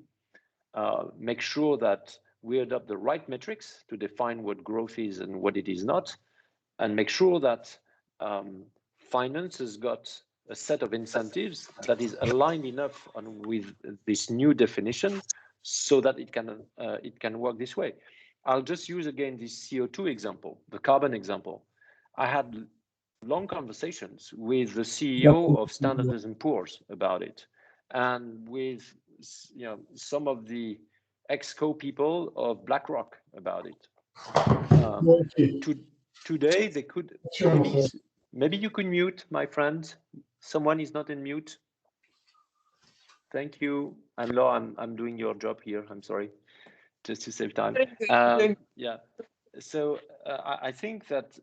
Make sure that we adopt the right metrics to define what growth is and what it is not, and make sure that finance has got a set of incentives that is aligned enough with this new definition so that it can work this way. I'll just use again this CO2 example, the carbon example. I had long conversations with the CEO of Standard & Poor's about it, and with some of the ex-co people of BlackRock about it. Today they could maybe you could mute, my friend. Someone is not in mute. Thank you, Anne-Laure. I'm doing your job here. I'm sorry, just to save time. Yeah. So I think that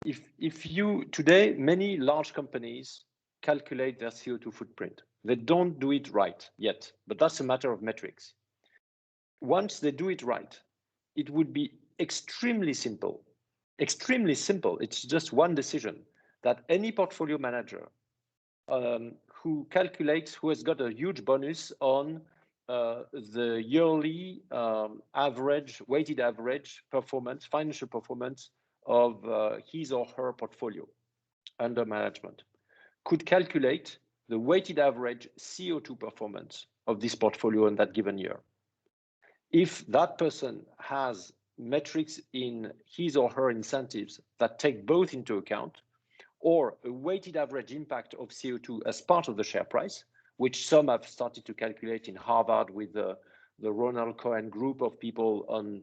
if you today, many large companies calculate their CO2 footprint. They don't do it right yet, but that's a matter of metrics. Once they do it right, it would be extremely simple. Extremely simple. It's just one decision that any portfolio manager who has got a huge bonus on the yearly weighted average performance, financial performance of his or her portfolio under management, could calculate the weighted average CO2 performance of this portfolio in that given year. If that person has metrics in his or her incentives that take both into account, or a weighted average impact of CO2 as part of the share price, which some have started to calculate in Harvard with the Ronald Cohen group of people on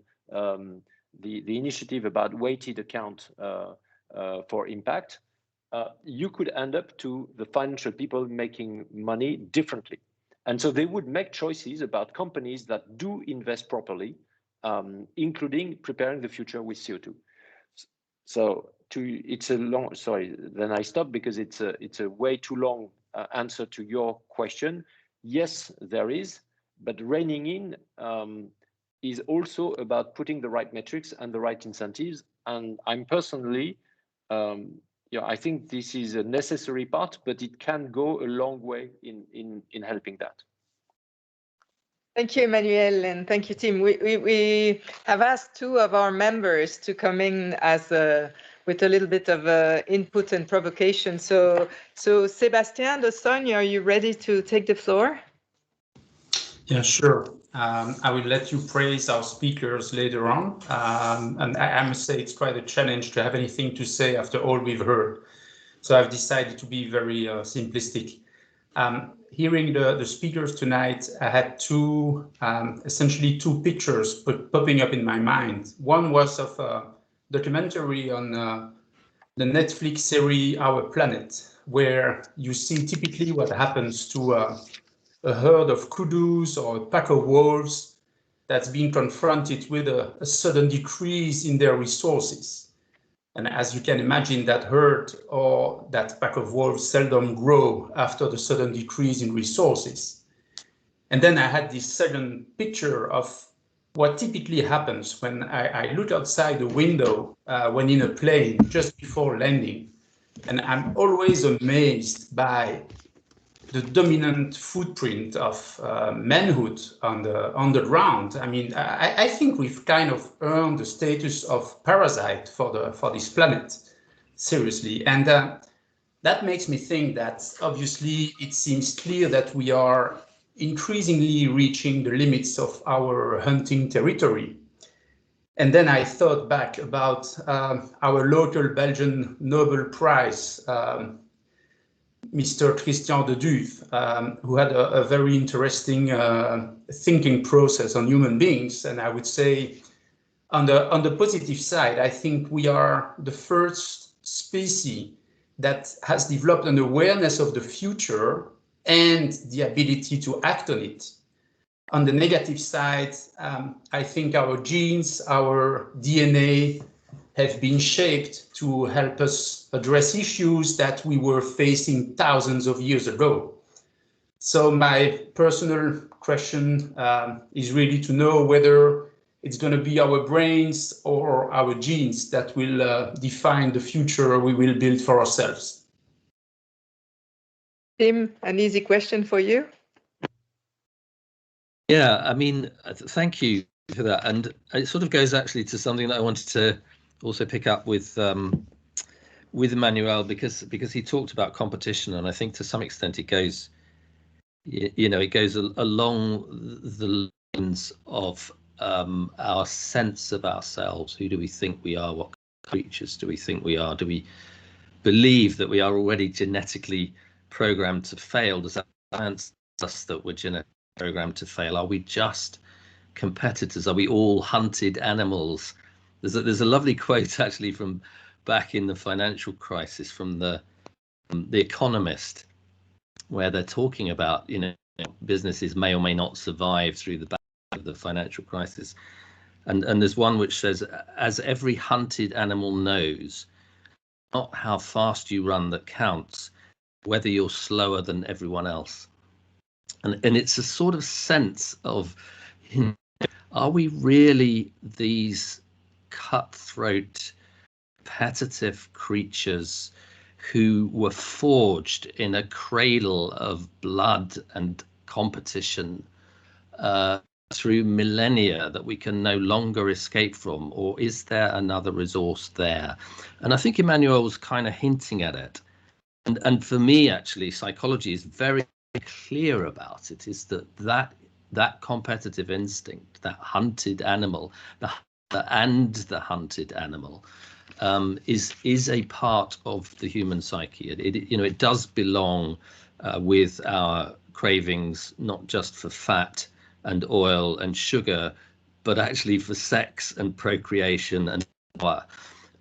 the initiative about weighted account for impact, you could end up to the financial people making money differently. And so they would make choices about companies that do invest properly, including preparing the future with CO2. So it's a long, sorry, then I stop because it's a way too long answer to your question. Yes, there is, but reining in is also about putting the right metrics and the right incentives. And I'm personally, I think this is a necessary part, but it can go a long way in helping that. Thank you, Emmanuel, and thank you, Tim. We have asked two of our members to come in as with a little bit of input and provocation. So Sébastien de Sogne, are you ready to take the floor? Yeah, sure. I will let you praise our speakers later on. And I must say it's quite a challenge to have anything to say after all we've heard. So I've decided to be very simplistic. Hearing the speakers tonight, I had essentially two pictures popping up in my mind. One was of a documentary on the Netflix series Our Planet, where you see typically what happens to a herd of kudus or a pack of wolves that's being confronted with a sudden decrease in their resources. And as you can imagine, that herd or that pack of wolves seldom grow after the sudden decrease in resources. And then I had this second picture of what typically happens when I look outside the window when in a plane just before landing. And I'm always amazed by the dominant footprint of manhood on the ground. I mean, I think we've kind of earned the status of parasite for this planet, seriously. And that makes me think that obviously it seems clear that we are increasingly reaching the limits of our hunting territory. And then I thought back about our local Belgian Nobel Prize, Mr. Christian de Duve, who had a very interesting thinking process on human beings. And I would say on the positive side, I think we are the first species that has developed an awareness of the future and the ability to act on it. On the negative side, I think our genes, our DNA, have been shaped to help us address issues that we were facing thousands of years ago. So my personal question is really to know whether it's going to be our brains or our genes that will define the future we will build for ourselves. Tim, an easy question for you. Yeah, I mean, thank you for that. And it sort of goes actually to something that I wanted to also pick up with Emmanuel, because he talked about competition, and I think to some extent it goes, it goes along the lines of our sense of ourselves. Who do we think we are? What creatures do we think we are? Do we believe that we are already genetically programmed to fail? Does that answer us that we're genetically programmed to fail? Are we just competitors? Are we all hunted animals? There's a lovely quote actually from back in the financial crisis from the Economist, where they're talking about businesses may or may not survive through the back of the financial crisis, and there's one which says, as every hunted animal knows, not how fast you run that counts, whether you're slower than everyone else. And it's a sort of sense of, are we really these cutthroat, competitive creatures who were forged in a cradle of blood and competition through millennia that we can no longer escape from? Or is there another resource there? And I think Emmanuel was kind of hinting at it. And for me, actually, psychology is very clear about it, is that competitive instinct, that hunted animal, the hunted animal, is a part of the human psyche. It does belong with our cravings, not just for fat and oil and sugar, but actually for sex and procreation and power.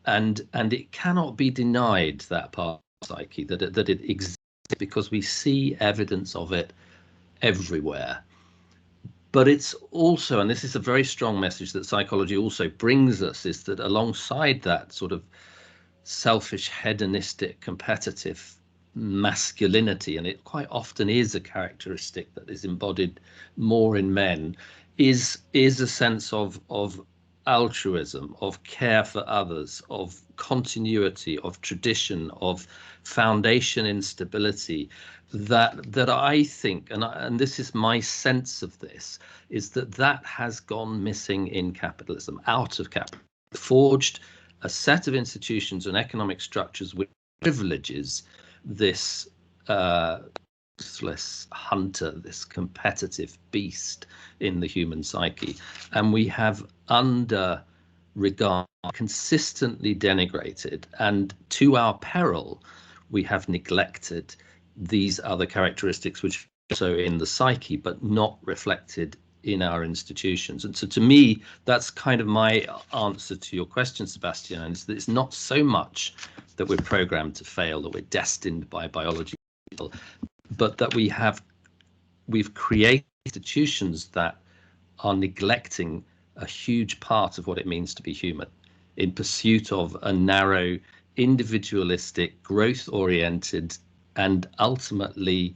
And it cannot be denied, that part of psyche, that it exists, because we see evidence of it everywhere. But it's also, and this is a very strong message that psychology also brings us, is that alongside that sort of selfish, hedonistic, competitive masculinity, and it quite often is a characteristic that is embodied more in men, is a sense of altruism, of care for others, of continuity, of tradition, of foundation in stability, that I think, and this is my sense of this, is that has gone missing in capitalism, out of capitalism, forged a set of institutions and economic structures which privileges this ruthless hunter, this competitive beast in the human psyche, and we have consistently denigrated, and to our peril, we have neglected these other characteristics which are also in the psyche but not reflected in our institutions. And so to me, that's kind of my answer to your question, Sebastian, is that it's not so much that we're programmed to fail, that we're destined by biology, but that we've created institutions that are neglecting a huge part of what it means to be human in pursuit of a narrow, individualistic, growth-oriented, and ultimately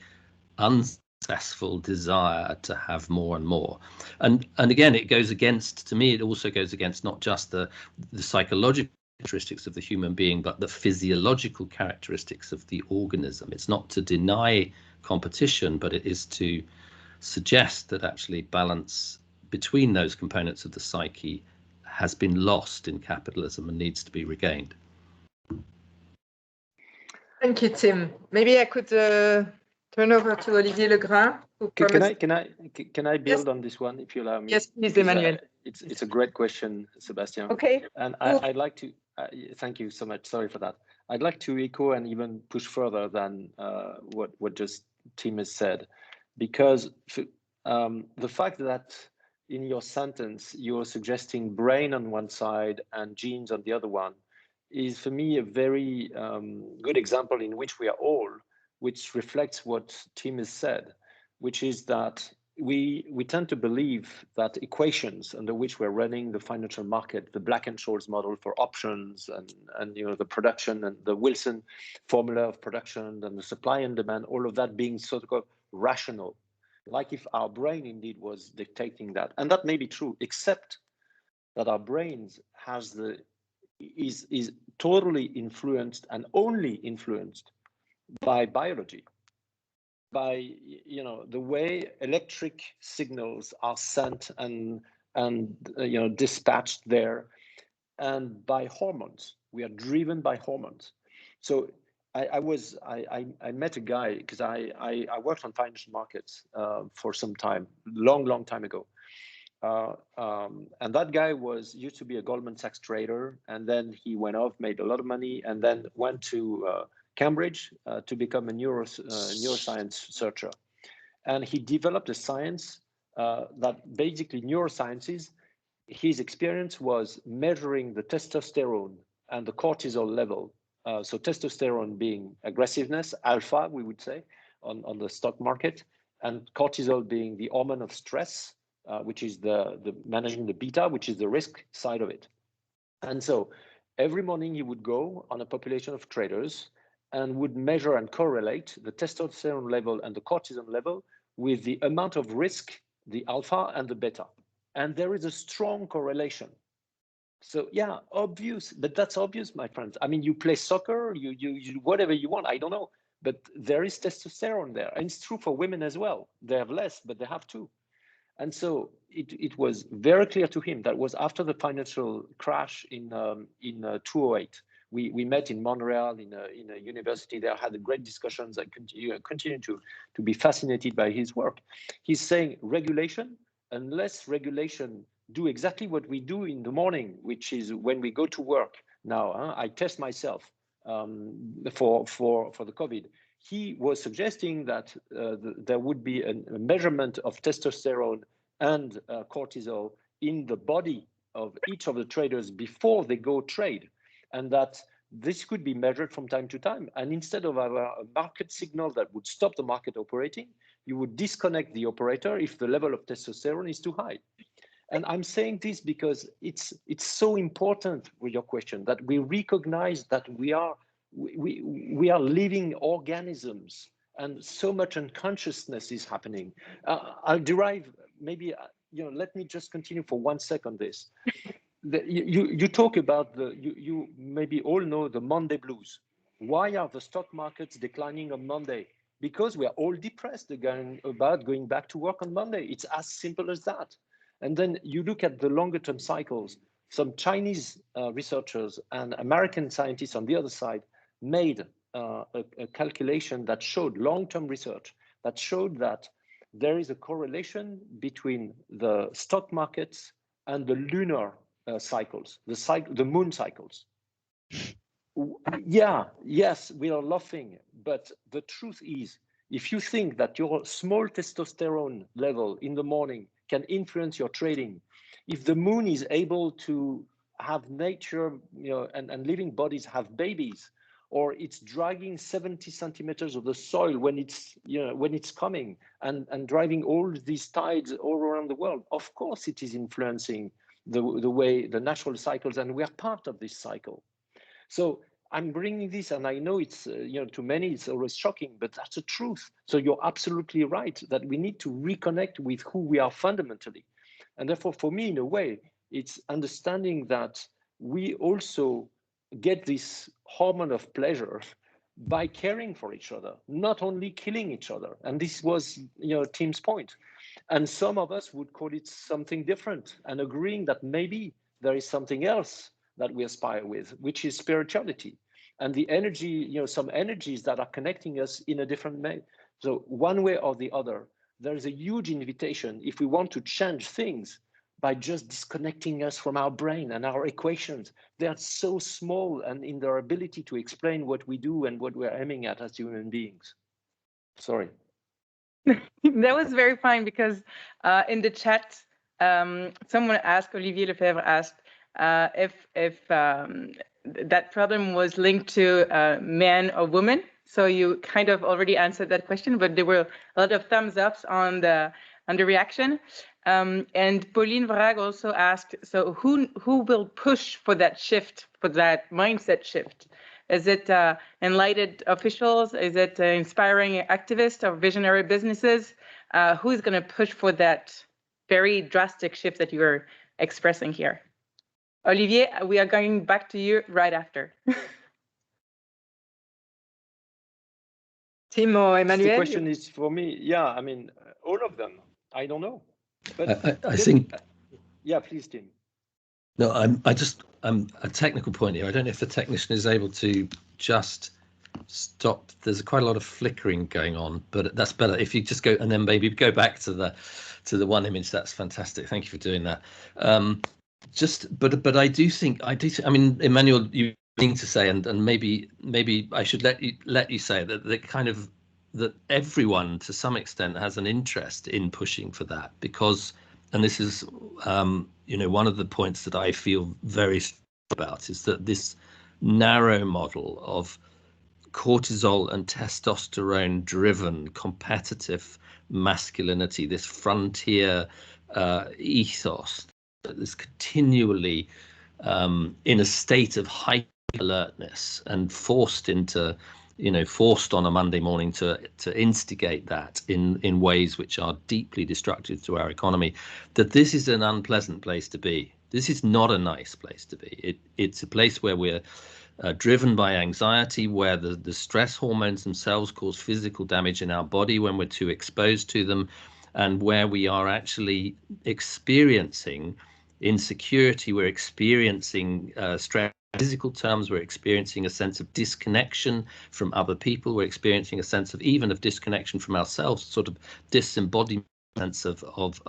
unsuccessful desire to have more and more. And again, it goes against, to me, it also goes against not just the psychological characteristics of the human being, but the physiological characteristics of the organism. It's not to deny competition, but it is to suggest that actually balance between those components of the psyche has been lost in capitalism and needs to be regained. Thank you, Tim. Maybe I could turn over to Olivier Legrain. Can I build on this one, if you allow me? Yes, please, Emmanuel. It's a great question, Sebastian. Okay. And I'd like to thank you so much. Sorry for that. I'd like to echo and even push further than what just Tim has said, because the fact that in your sentence you're suggesting brain on one side and genes on the other one is, for me, a very good example in which we are all, which reflects what Tim has said, which is that we tend to believe that equations under which we're running the financial market, the Black-Scholes model for options and the production and the Wilson formula of production and the supply and demand, all of that being sort of rational, like if our brain indeed was dictating that. And that may be true, except that our brains is totally influenced and only influenced by biology, by the way electric signals are sent and dispatched there, and by hormones. We are driven by hormones. So I met a guy, because I worked on financial markets for some time, long time ago. And that guy used to be a Goldman Sachs trader, and then he went off, made a lot of money, and then went to Cambridge to become a neuroscience researcher. And he developed a science that basically neurosciences, his experience was measuring the testosterone and the cortisol level. So testosterone being aggressiveness, alpha, we would say, on the stock market, and cortisol being the hormone of stress, which is the managing the beta, which is the risk side of it. And so every morning he would go on a population of traders and would measure and correlate the testosterone level and the cortisol level with the amount of risk, the alpha and the beta. And there is a strong correlation. So yeah, obvious, but that's obvious, my friends. I mean, you play soccer, you whatever you want, I don't know, but there is testosterone there. And it's true for women as well. They have less, but they have too. And so it was very clear to him. That was after the financial crash in 2008. We met in Montreal in a university there, had great discussions. I continue to be fascinated by his work. He's saying regulation, unless regulation do exactly what we do in the morning, which is when we go to work now. I test myself for the COVID. He was suggesting that there would be a measurement of testosterone and cortisol in the body of each of the traders before they go trade, and that this could be measured from time to time. And instead of a market signal that would stop the market operating, you would disconnect the operator if the level of testosterone is too high. And I'm saying this because it's so important with your question that we recognize that we are living organisms, and so much unconsciousness is happening. I'll derive maybe let me just continue for 1 second this. you talk about you maybe all know the Monday blues. Why are the stock markets declining on Monday? Because we are all depressed again about going back to work on Monday. It's as simple as that. And then you look at the longer term cycles. Some Chinese researchers and American scientists on the other side made a calculation that showed long-term research that showed that there is a correlation between the stock markets and the lunar cycles, the moon cycles. Yeah, yes, we are laughing, but the truth is, if you think that your small testosterone level in the morning can influence your trading, if the moon is able to have nature, and living bodies have babies, or it's dragging 70 centimeters of the soil when it's coming and driving all these tides all around the world, of course it is influencing the way the natural cycles, and we are part of this cycle. So I'm bringing this, and I know it's, to many it's always shocking, but that's the truth. So you're absolutely right that we need to reconnect with who we are fundamentally. And therefore, for me, in a way, it's understanding that we also get this hormone of pleasure by caring for each other, not only killing each other. And this was, Tim's point. And some of us would call it something different, and agreeing that maybe there is something else that we aspire with, which is spirituality and the energy, some energies that are connecting us in a different way. So one way or the other, there is a huge invitation if we want to change things by just disconnecting us from our brain and our equations. They are so small and in their ability to explain what we do and what we're aiming at as human beings. Sorry. That was very fine, because in the chat, someone asked, Olivier Lefebvre asked, if that problem was linked to man or woman. So you kind of already answered that question, but there were a lot of thumbs ups on the reaction. And Pauline Varag also asked, so who will push for that shift, for that mindset shift? Is it enlightened officials? Is it inspiring activists or visionary businesses? Who is going to push for that very drastic shift that you are expressing here? Olivier, we are going back to you right after. Tim or Emmanuel? The question is for me. Yeah, I mean, all of them. I don't know. But I think. Yeah, please, Tim. No, I'm a technical point here. I don't know if the technician is able to just stop. There's quite a lot of flickering going on, but that's better if you just go and then maybe go back to the one image. That's fantastic. Thank you for doing that. But I do think I mean, Emmanuel, you need to say, and maybe I should let you say that everyone to some extent has an interest in pushing for that, because, and this is one of the points that I feel very strong about, is that this narrow model of cortisol and testosterone driven competitive masculinity, this frontier ethos that is continually in a state of hyper alertness and forced on a Monday morning to instigate that in ways which are deeply destructive to our economy, that this is an unpleasant place to be. This is not a nice place to be. It's a place where we're driven by anxiety, where the stress hormones themselves cause physical damage in our body when we're too exposed to them, and where we are actually experiencing insecurity, we're experiencing stress. Physical terms, we're experiencing a sense of disconnection from other people. We're experiencing a sense of even of disconnection from ourselves, sort of disembodied sense of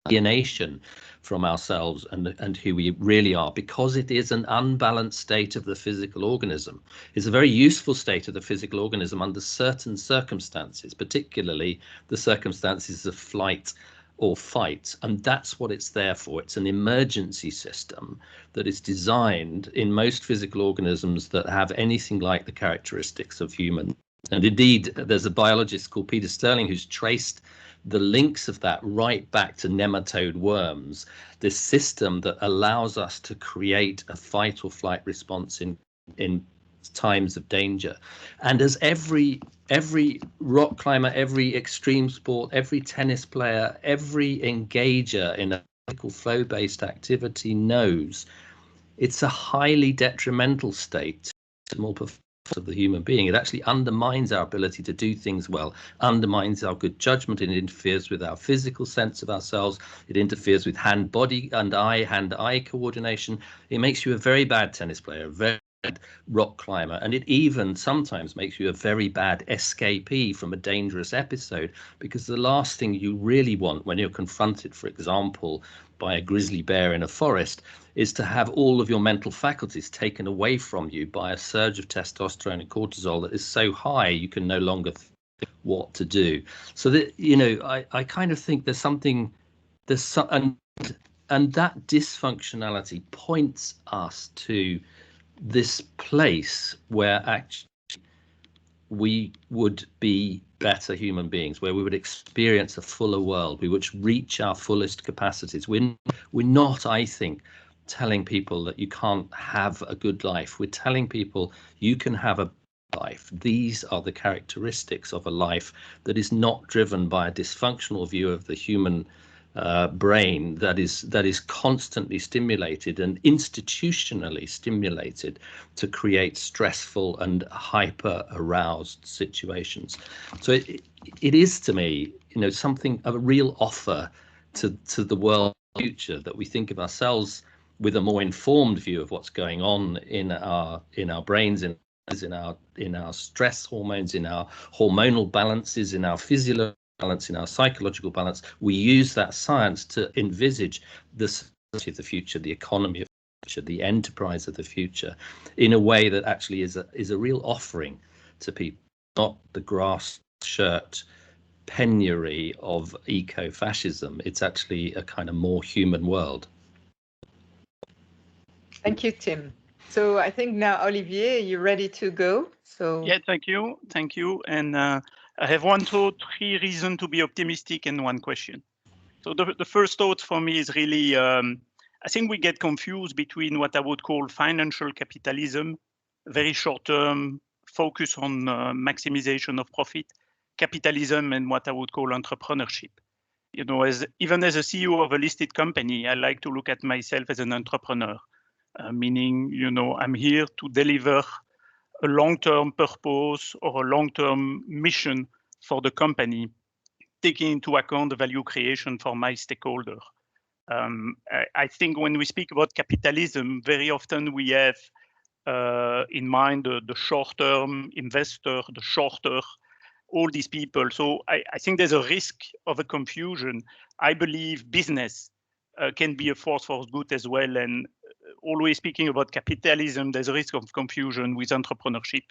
alienation from ourselves and who we really are, because it is an unbalanced state of the physical organism. It's a very useful state of the physical organism under certain circumstances, particularly the circumstances of flight or fight, and that's what it's there for. It's an emergency system that is designed in most physical organisms that have anything like the characteristics of human. And indeed, there's a biologist called Peter Sterling who's traced the links of that right back to nematode worms, this system that allows us to create a fight or flight response in times of danger. And as every rock climber, every extreme sport, every tennis player, every engager in a flow-based activity knows it's a highly detrimental state to more performance of the human being. It actually undermines our ability to do things well, undermines our good judgment, and it interferes with our physical sense of ourselves. It interferes with hand-body and hand-eye coordination. It makes you a very bad tennis player, a very bad rock climber, and it even sometimes makes you a very bad escapee from a dangerous episode, because the last thing you really want when you're confronted, for example, by a grizzly bear in a forest, is to have all of your mental faculties taken away from you by a surge of testosterone and cortisol that is so high you can no longer think what to do. So that, I kind of think there's and that dysfunctionality points us to this place where actually we would be better human beings, where we would experience a fuller world, we would reach our fullest capacities. We're not, I think, telling people that you can't have a good life. We're telling people you can have a life. These are the characteristics of a life that is not driven by a dysfunctional view of the human brain that is constantly stimulated and institutionally stimulated to create stressful and hyper aroused situations. So it is, to me, something of a real offer to the world future, that we think of ourselves with a more informed view of what's going on in our brains, in our stress hormones, in our hormonal balances, in our physiological balance, in our psychological balance. We use that science to envisage the society of the future, the economy of the future, the enterprise of the future, in a way that actually is a real offering to people, not the grass shirt penury of eco-fascism. It's actually a kind of more human world. Thank you, Tim. So I think now, Olivier, you're ready to go. So yeah, thank you. And I have three reasons to be optimistic and one question. So the first thought for me is really, I think we get confused between what I would call financial capitalism, very short-term, focus on maximization of profit, capitalism, and what I would call entrepreneurship. Even as a CEO of a listed company, I like to look at myself as an entrepreneur, meaning, I'm here to deliver a long-term purpose or a long-term mission for the company, taking into account the value creation for my stakeholder. I think when we speak about capitalism, very often we have in mind the short-term investor, the shorter, all these people. So I think there's a risk of a confusion. I believe business can be a force for good as well. And always speaking about capitalism, there's a risk of confusion with entrepreneurship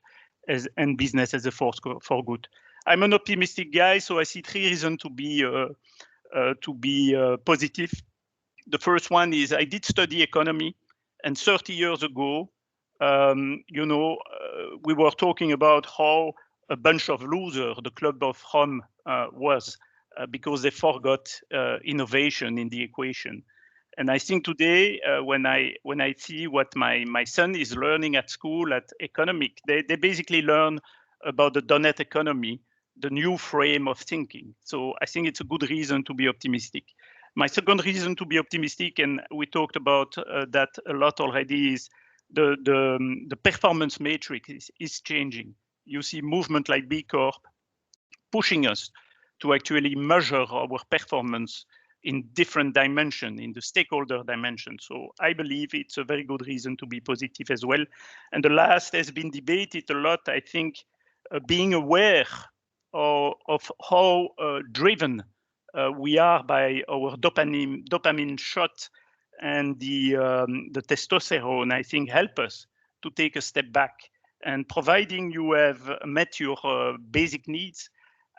and business as a force for good. I'm an optimistic guy, so I see three reasons to be positive. The first one is I did study economy, and 30 years ago, we were talking about how a bunch of losers the Club of Rome was because they forgot innovation in the equation. And I think today, when I see what my son is learning at school at economic, they basically learn about the donut economy, the new frame of thinking. So I think it's a good reason to be optimistic. My second reason to be optimistic, and we talked about that a lot already, is the performance matrix is changing. You see movement like B Corp pushing us to actually measure our performance in different dimensions, in the stakeholder dimension. So I believe it's a very good reason to be positive as well. And the last has been debated a lot, I think, being aware of how driven we are by our dopamine shot, and the testosterone, I think, help us to take a step back. And providing you have met your basic needs,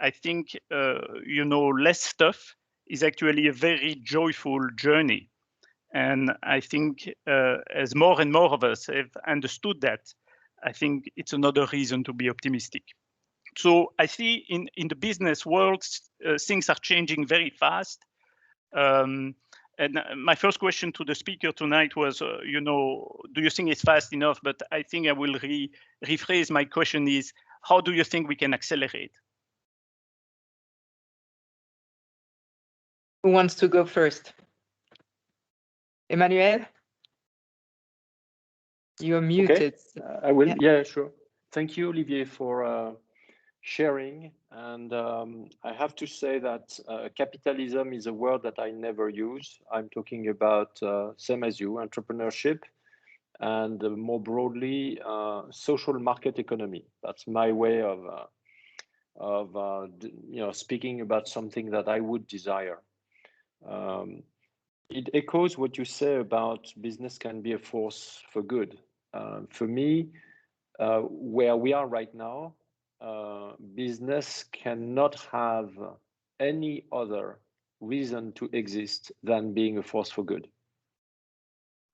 I think, less stuff is actually a very joyful journey. And I think as more and more of us have understood that, I think it's another reason to be optimistic. So I see in the business world, things are changing very fast. And my first question to the speaker tonight was, do you think it's fast enough? But I think I will rephrase my question is, how do you think we can accelerate? Who wants to go first? Emmanuel, you're muted. Okay, I will. Yeah, sure. Thank you, Olivier, for sharing. And I have to say that capitalism is a word that I never use. I'm talking about, same as you, entrepreneurship, and more broadly, social market economy. That's my way of speaking about something that I would desire. It echoes what you say about business can be a force for good. For me, where we are right now, business cannot have any other reason to exist than being a force for good.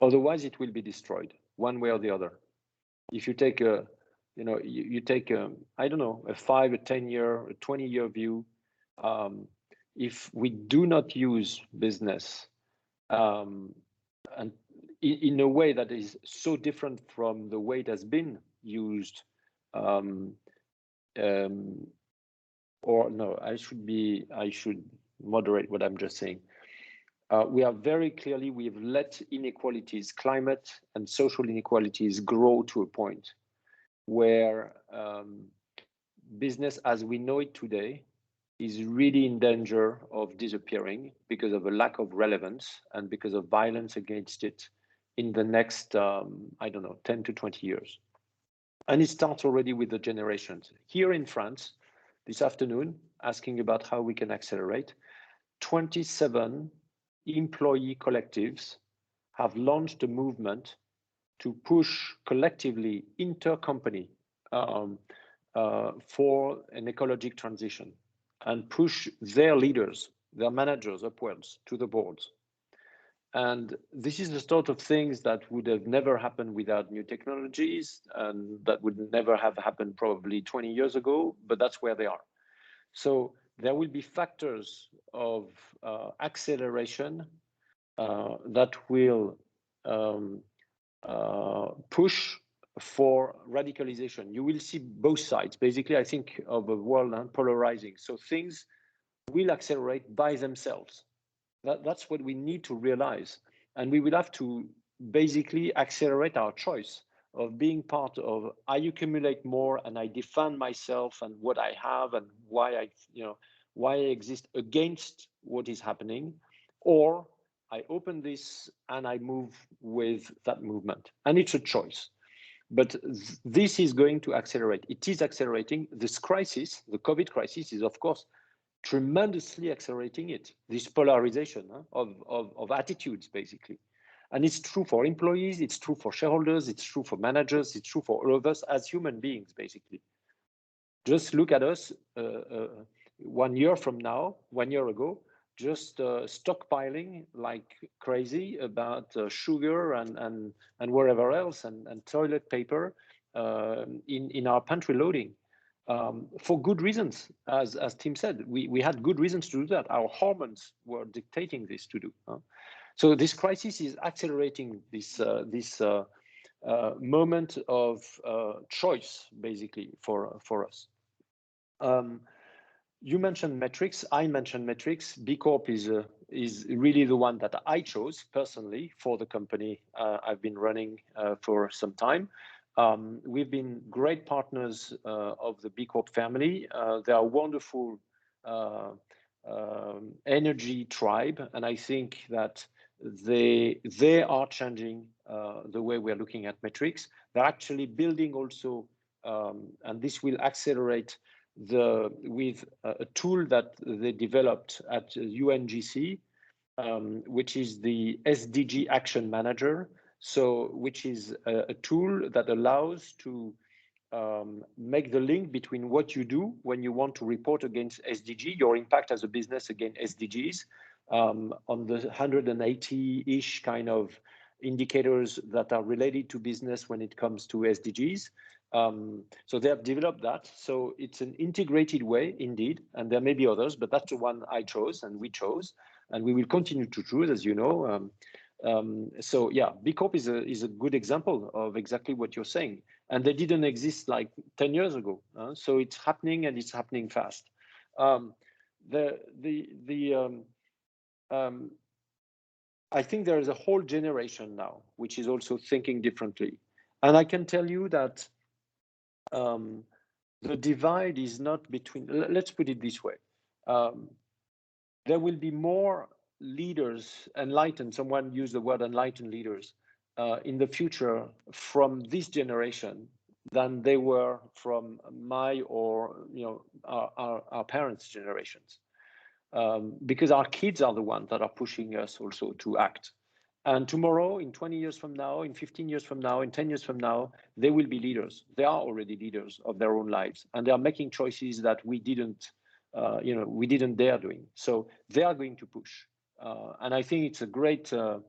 Otherwise, it will be destroyed one way or the other. If you take you take I don't know, a 5, a 10-year, a 20-year view, if we do not use business and in a way that is so different from the way it has been used, or no, I should moderate what I'm just saying. We are very clearly, we have let inequalities, climate and social inequalities grow to a point where business as we know it today is really in danger of disappearing because of a lack of relevance and because of violence against it in the next, I don't know, 10 to 20 years. And it starts already with the generations. Here in France, this afternoon, asking about how we can accelerate, 27 employee collectives have launched a movement to push collectively intercompany for an ecologic transition and push their leaders, their managers upwards to the boards. And this is the sort of things that would have never happened without new technologies, and that would never have happened probably 20 years ago, but that's where they are. So there will be factors of acceleration that will push for radicalization. You will see both sides. Basically, I think of a world polarizing. So things will accelerate by themselves. That's what we need to realize. And we will have to basically accelerate our choice of being part of, I accumulate more and I defend myself and what I have and why I exist against what is happening, or I open this and I move with that movement. And it's a choice. But this is going to accelerate. It is accelerating. This crisis, the COVID crisis, is of course tremendously accelerating it, this polarization of attitudes, basically. And it's true for employees, it's true for shareholders, it's true for managers, it's true for all of us as human beings, basically. Just look at us 1 year from now, 1 year ago, just stockpiling like crazy about sugar and wherever else and toilet paper in our pantry loading. For good reasons, as Tim said, we had good reasons to do that. Our hormones were dictating this to do. So this crisis is accelerating this moment of choice, basically, for us. You mentioned metrics. I mentioned metrics. B Corp is really the one that I chose personally for the company I've been running for some time. We've been great partners of the B Corp family. They are a wonderful energy tribe, and I think that they are changing the way we're looking at metrics. They're actually building also, and this will accelerate with a tool that they developed at UNGC, which is the SDG Action Manager. So, which is a tool that allows to make the link between what you do when you want to report against SDG, your impact as a business against SDGs, on the 180-ish kind of indicators that are related to business when it comes to SDGs. So they have developed that. So it's an integrated way, indeed, and there may be others, but that's the one I chose and we chose, and we will continue to choose, as you know. So yeah, B Corp is a good example of exactly what you're saying, and they didn't exist like 10 years ago. So it's happening, and it's happening fast. I think there is a whole generation now which is also thinking differently. And I can tell you that the divide is not between, let's put it this way. There will be more leaders, enlightened, someone used the word enlightened leaders, in the future from this generation than they were from my or our parents' generations. Because our kids are the ones that are pushing us also to act. And tomorrow, in 20 years from now, in 15 years from now, in 10 years from now, they will be leaders. They are already leaders of their own lives, and they are making choices that we didn't dare doing. So they are going to push. And I think it's a great, I'm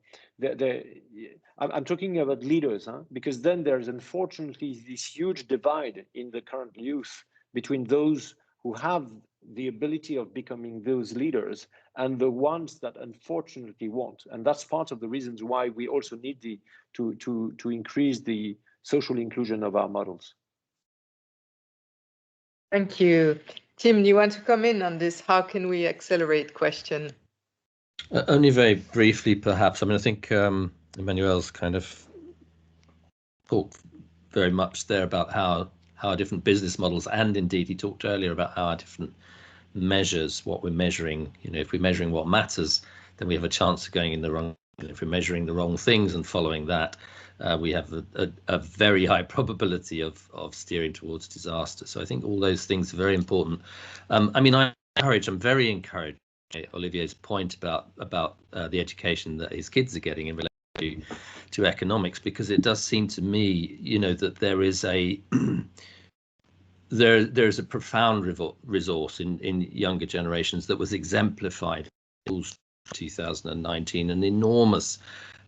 talking about leaders, because then there's unfortunately this huge divide in the current youth between those who have the ability of becoming those leaders and the ones that unfortunately won't. And that's part of the reasons why we also need to increase the social inclusion of our models. Thank you. Tim, do you want to come in on this? How can we accelerate question? Only very briefly, perhaps. I mean, I think Emmanuel's kind of talked very much there about how different business models, and indeed he talked earlier about how our different measures, what we're measuring, if we're measuring what matters, then we have a chance of going in the wrong. If we're measuring the wrong things and following that, we have a very high probability of steering towards disaster. So I think all those things are very important. I mean, I'm very encouraged by Olivier's point about the education that his kids are getting in relation to economics, because it does seem to me, that there is a there's a profound resource in younger generations that was exemplified in 2019, an enormous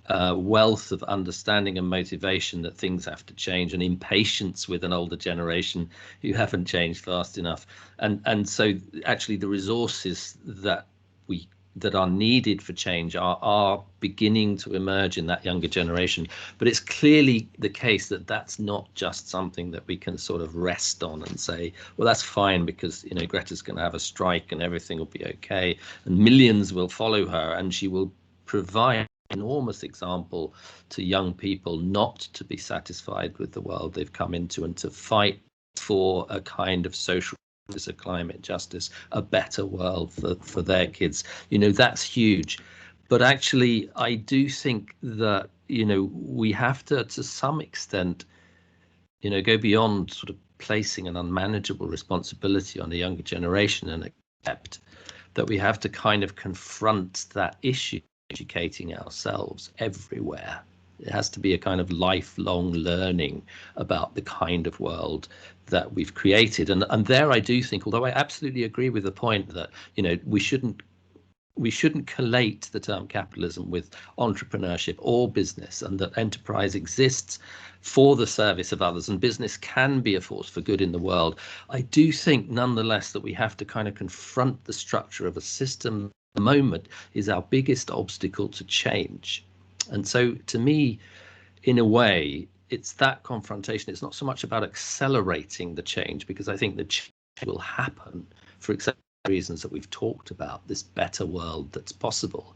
wealth of understanding and motivation that things have to change, and impatience with an older generation who haven't changed fast enough, and so actually the resources that are needed for change are beginning to emerge in that younger generation. But it's clearly the case that that's not just something that we can sort of rest on and say, well, that's fine because Greta's going to have a strike and everything will be okay and millions will follow her, and she will provide an enormous example to young people not to be satisfied with the world they've come into and to fight for a kind of social justice, a climate justice, a better world for their kids. That's huge. But actually, I do think that, we have to some extent, go beyond sort of placing an unmanageable responsibility on the younger generation and accept that we have to kind of confront that issue, educating ourselves everywhere. It has to be a kind of lifelong learning about the kind of world that we've created. And there I do think, although I absolutely agree with the point that, we shouldn't collate the term capitalism with entrepreneurship or business, and that enterprise exists for the service of others and business can be a force for good in the world. I do think nonetheless that we have to kind of confront the structure of a system. At the moment is our biggest obstacle to change. And so to me, in a way, it's that confrontation. It's not so much about accelerating the change, because I think the change will happen for exactly the reasons that we've talked about, this better world that's possible.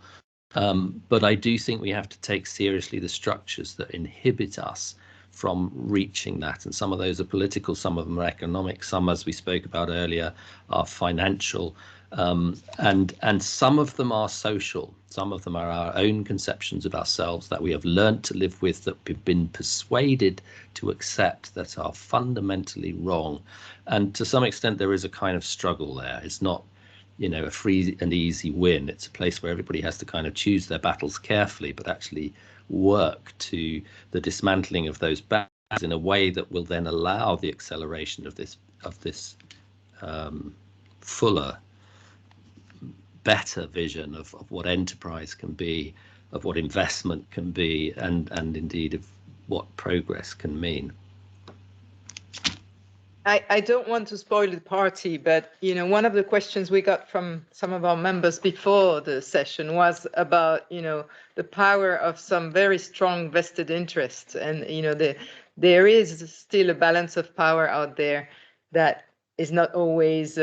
But I do think we have to take seriously the structures that inhibit us from reaching that. And some of those are political, some of them are economic, some, as we spoke about earlier, are financial. And some of them are social. Some of them are our own conceptions of ourselves that we have learned to live with, that we've been persuaded to accept, that are fundamentally wrong. And to some extent, there is a kind of struggle there. It's not, a free and easy win. It's a place where everybody has to kind of choose their battles carefully, but actually work to the dismantling of those battles in a way that will then allow the acceleration of this fuller, better vision of what enterprise can be, of what investment can be, and indeed of what progress can mean. I don't want to spoil the party, but one of the questions we got from some of our members before the session was about the power of some very strong vested interests, and there is still a balance of power out there that is not always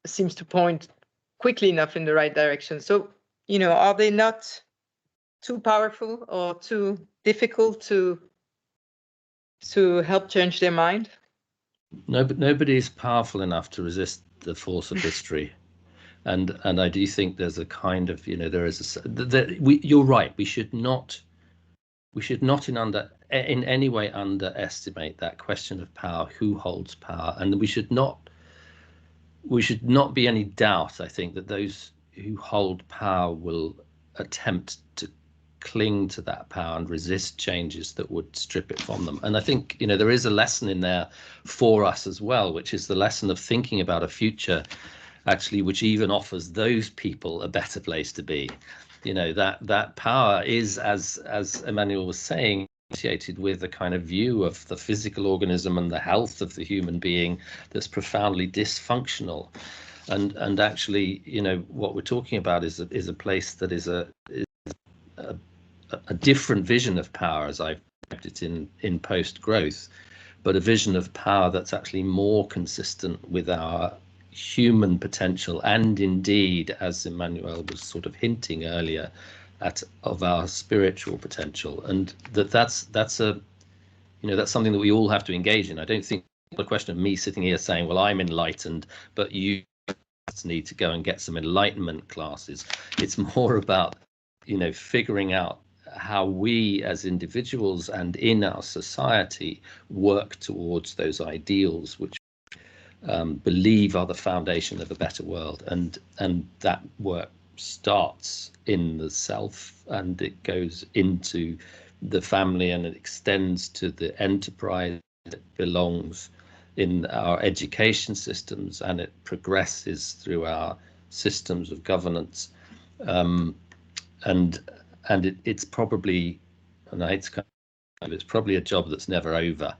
seems to point quickly enough in the right direction. So are they not too powerful or too difficult to help change their mind? No, but nobody is powerful enough to resist the force of history. And I do think there's a kind of, there is you're right. We should not in any way underestimate that question of power, who holds power, and we should not be any doubt, I think, that those who hold power will attempt to cling to that power and resist changes that would strip it from them. And I think, there is a lesson in there for us as well, which is the lesson of thinking about a future actually which even offers those people a better place to be. That power is, as Emmanuel was saying, associated with a kind of view of the physical organism and the health of the human being that's profoundly dysfunctional. And actually, what we're talking about is a place that is a different vision of power, as I've kept it in post-growth, but a vision of power that's actually more consistent with our human potential, and indeed, as Emmanuel was sort of hinting earlier, of our spiritual potential. And that's something that we all have to engage in. I don't think it's a question of me sitting here saying, well, I'm enlightened, but you need to go and get some enlightenment classes. It's more about figuring out how we as individuals and in our society work towards those ideals which believe are the foundation of a better world, and that work starts in the self, and it goes into the family, and it extends to the enterprise that belongs in our education systems, and it progresses through our systems of governance, and it's probably, and it's probably a job that's never over.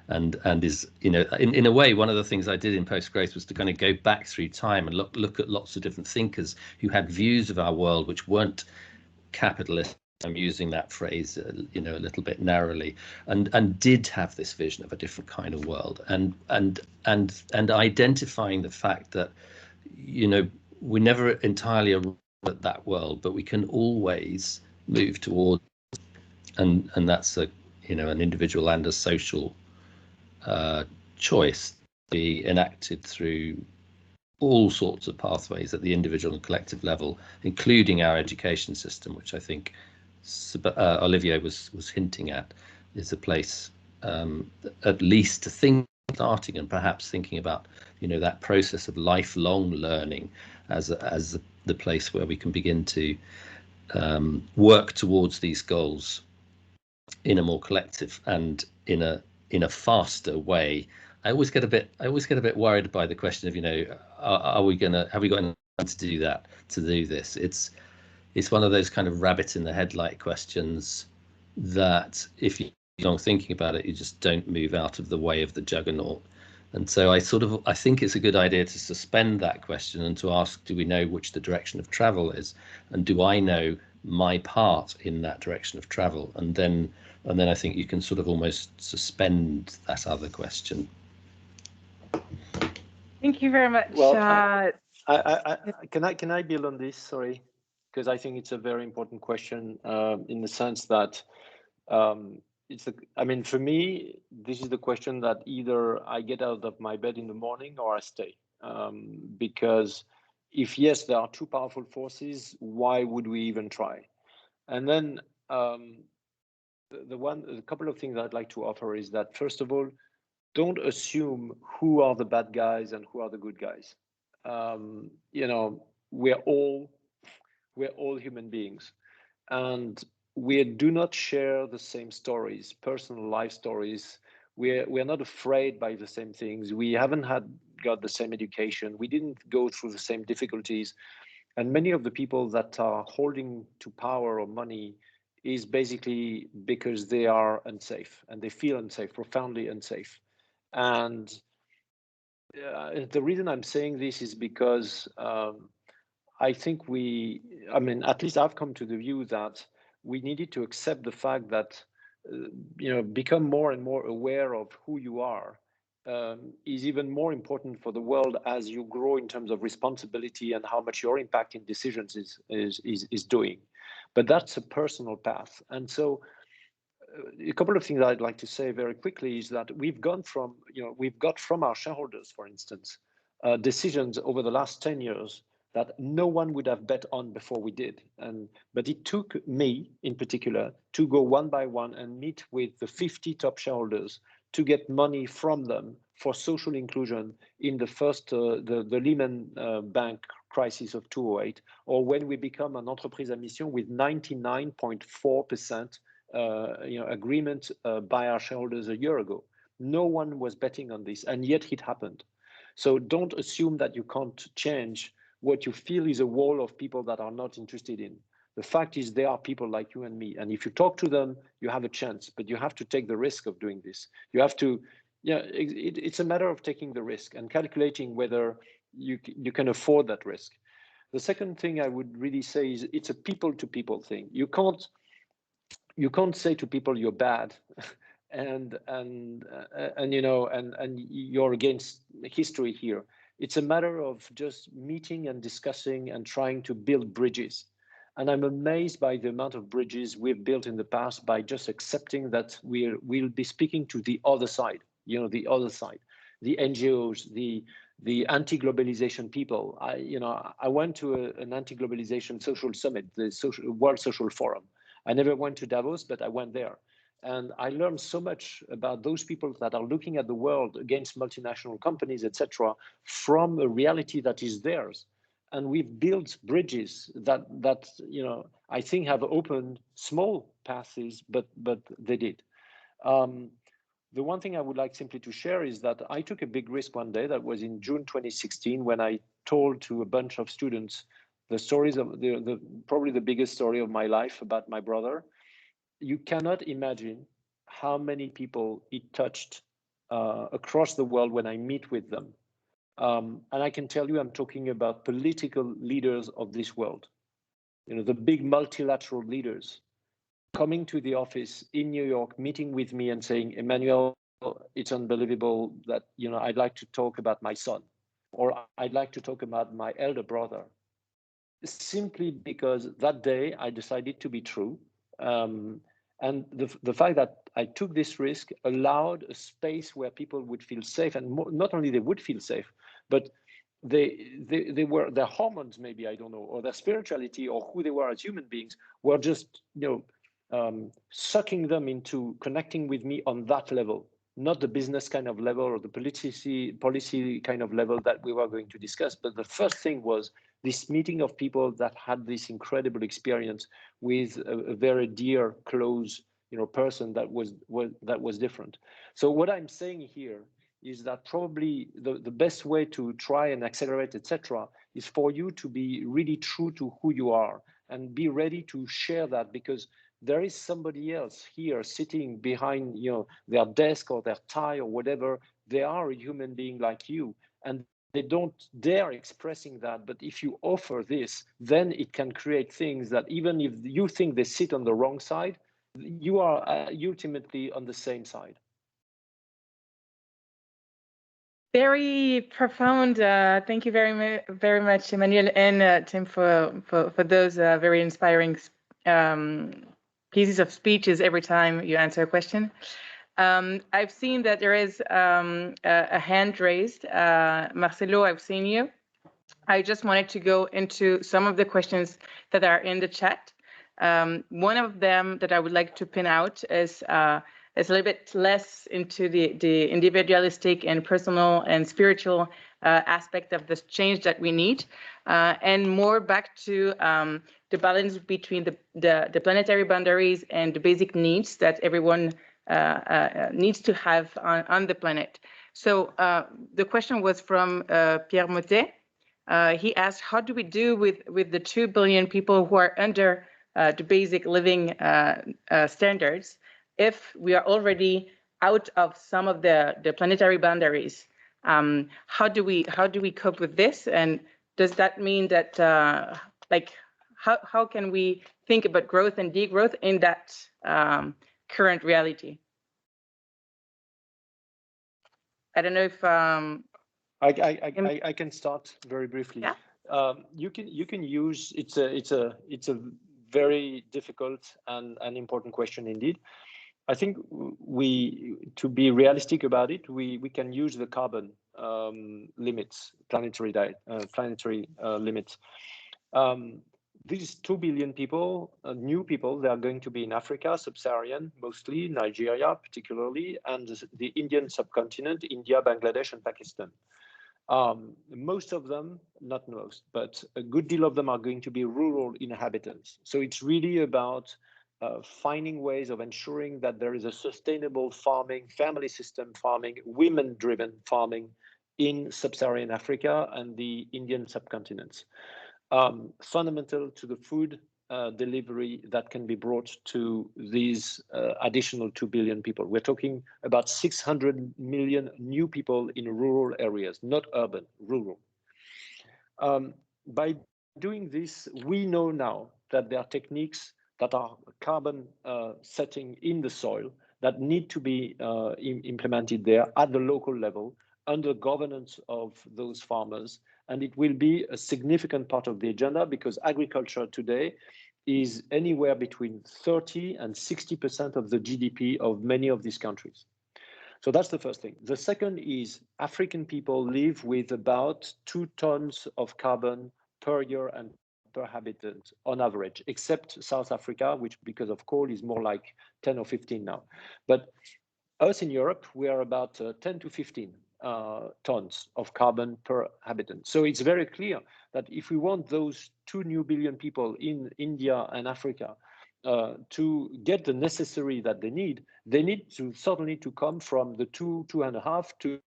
And is, in a way, one of the things I did in post-growth was to kind of go back through time and look at lots of different thinkers who had views of our world which weren't capitalist. I'm using that phrase, a little bit narrowly, and did have this vision of a different kind of world, and identifying the fact that, we never entirely arrive at that world, but we can always move towards, and that's an individual and a social choice to be enacted through all sorts of pathways at the individual and collective level, including our education system, which I think Olivier was hinting at, is a place at least to think, starting and perhaps thinking about that process of lifelong learning as the place where we can begin to work towards these goals in a more collective and in a faster way. I always get a bit worried by the question of, have we got enough time to do that, to do this? It's one of those kind of rabbit in the headlight questions that if you're long thinking about it, you just don't move out of the way of the juggernaut. And so I think it's a good idea to suspend that question and to ask, do we know which the direction of travel is? And do I know my part in that direction of travel? And then I think you can sort of almost suspend that other question. Thank you very much. Well, can I build on this? Sorry, because I think it's a very important question in the sense that for me, this is the question that either I get out of my bed in the morning or I stay. Because if yes, there are two powerful forces, why would we even try? And then a couple of things I'd like to offer is that, first of all, don't assume who are the bad guys and who are the good guys. We're all human beings, and we do not share the same stories, personal life stories. We're not afraid by the same things. We haven't got the same education. We didn't go through the same difficulties. And many of the people that are holding to power or money is basically because they are unsafe, and they feel unsafe, profoundly unsafe. And the reason I'm saying this is because I think at least I've come to the view that we needed to accept the fact that, become more and more aware of who you are is even more important for the world as you grow in terms of responsibility and how much your impact in decisions is doing. but that's a personal path. And so a couple of things I'd like to say very quickly is that we've got from our shareholders, for instance, decisions over the last 10 years that no one would have bet on before we did. But it took me in particular to go one by one and meet with the 50 top shareholders to get money from them for social inclusion in the first, the Lehman Bank crisis of 2008, or when we become an entreprise à mission with 99.4% agreement by our shareholders a year ago. No one was betting on this, and yet it happened. So don't assume that you can't change what you feel is a wall of people that are not interested in. The fact is there are people like you and me, and if you talk to them, you have a chance, but you have to take the risk of doing this. You have to, it's a matter of taking the risk and calculating whether you can afford that risk. The second thing I would really say is it's a people-to-people thing. You can't say to people you're bad and you're against history here. It's a matter of just meeting and discussing and trying to build bridges. And I'm amazed by the amount of bridges we've built in the past by just accepting that we'll be speaking to the other side, the other side, the NGOs, the anti-globalization people. I went to an anti-globalization social summit, the World Social Forum. I never went to Davos, but I went there. And I learned so much about those people that are looking at the world against multinational companies, etc., from a reality that is theirs. And we've built bridges that I think have opened small paths, but they did. The one thing I would like simply to share is that I took a big risk one day. That was in June 2016, when I told to a bunch of students the stories of probably the biggest story of my life about my brother. You cannot imagine how many people it touched across the world when I meet with them. And I can tell you, I'm talking about political leaders of this world, the big multilateral leaders coming to the office in New York, meeting with me and saying, Emmanuel, it's unbelievable that, I'd like to talk about my son, or I'd like to talk about my elder brother. Simply because that day I decided to be true. And the fact that I took this risk allowed a space where people would feel safe, and not only they would feel safe, but they were, their hormones, maybe, I don't know, or their spirituality, or who they were as human beings, were just sucking them into connecting with me on that level, not the business kind of level or the policy kind of level that we were going to discuss. But the first thing was this meeting of people that had this incredible experience with a very dear, close, person that was different. So what I'm saying here is that probably the best way to try and accelerate, etc., is for you to be really true to who you are and be ready to share that, because there is somebody else here sitting behind their desk or their tie or whatever. They are a human being like you, and they don't dare expressing that. But if you offer this, then it can create things that even if you think they sit on the wrong side, you are ultimately on the same side. Very profound. Thank you very much, Emmanuel and Tim, for those very inspiring pieces of speeches every time you answer a question. I've seen that there is a hand raised. Marcelo, I've seen you. I just wanted to go into some of the questions that are in the chat. One of them that I would like to pin out is a little bit less into the individualistic and personal and spiritual aspect of this change that we need, and more back to the balance between the planetary boundaries and the basic needs that everyone needs to have on the planet. So the question was from Pierre Motet. He asked, how do we do with the 2 billion people who are under the basic living standards if we are already out of some of the planetary boundaries? How do we cope with this? And does that mean that how can we think about growth and degrowth in that current reality? I don't know if I can start very briefly. Yeah. You can use it's a very difficult and an important question indeed. I think to be realistic about it, we can use the carbon limits, planetary limits. These 2 billion people, new people, they are going to be in Africa, sub-Saharan, mostly, Nigeria particularly, and the Indian subcontinent, India, Bangladesh, and Pakistan. Most of them, not most, but a good deal of them are going to be rural inhabitants. So it's really about finding ways of ensuring that there is a sustainable farming, family system farming, women-driven farming in sub-Saharan Africa and the Indian subcontinents. Fundamental to the food delivery that can be brought to these additional 2 billion people. We're talking about 600 million new people in rural areas, not urban, rural. By doing this, we know now that there are techniques that are carbon setting in the soil that need to be implemented there at the local level under governance of those farmers. And it will be a significant part of the agenda because agriculture today is anywhere between 30 and 60% of the GDP of many of these countries. So that's the first thing. The second is African people live with about 2 tons of carbon per year and per habitant on average, except South Africa, which because of coal is more like 10 or 15 now. But us in Europe, we are about 10 to 15 tons of carbon per habitant. So it's very clear that if we want those 2 new billion people in India and Africa to get the necessary that they need to certainly to come from the 2.5 to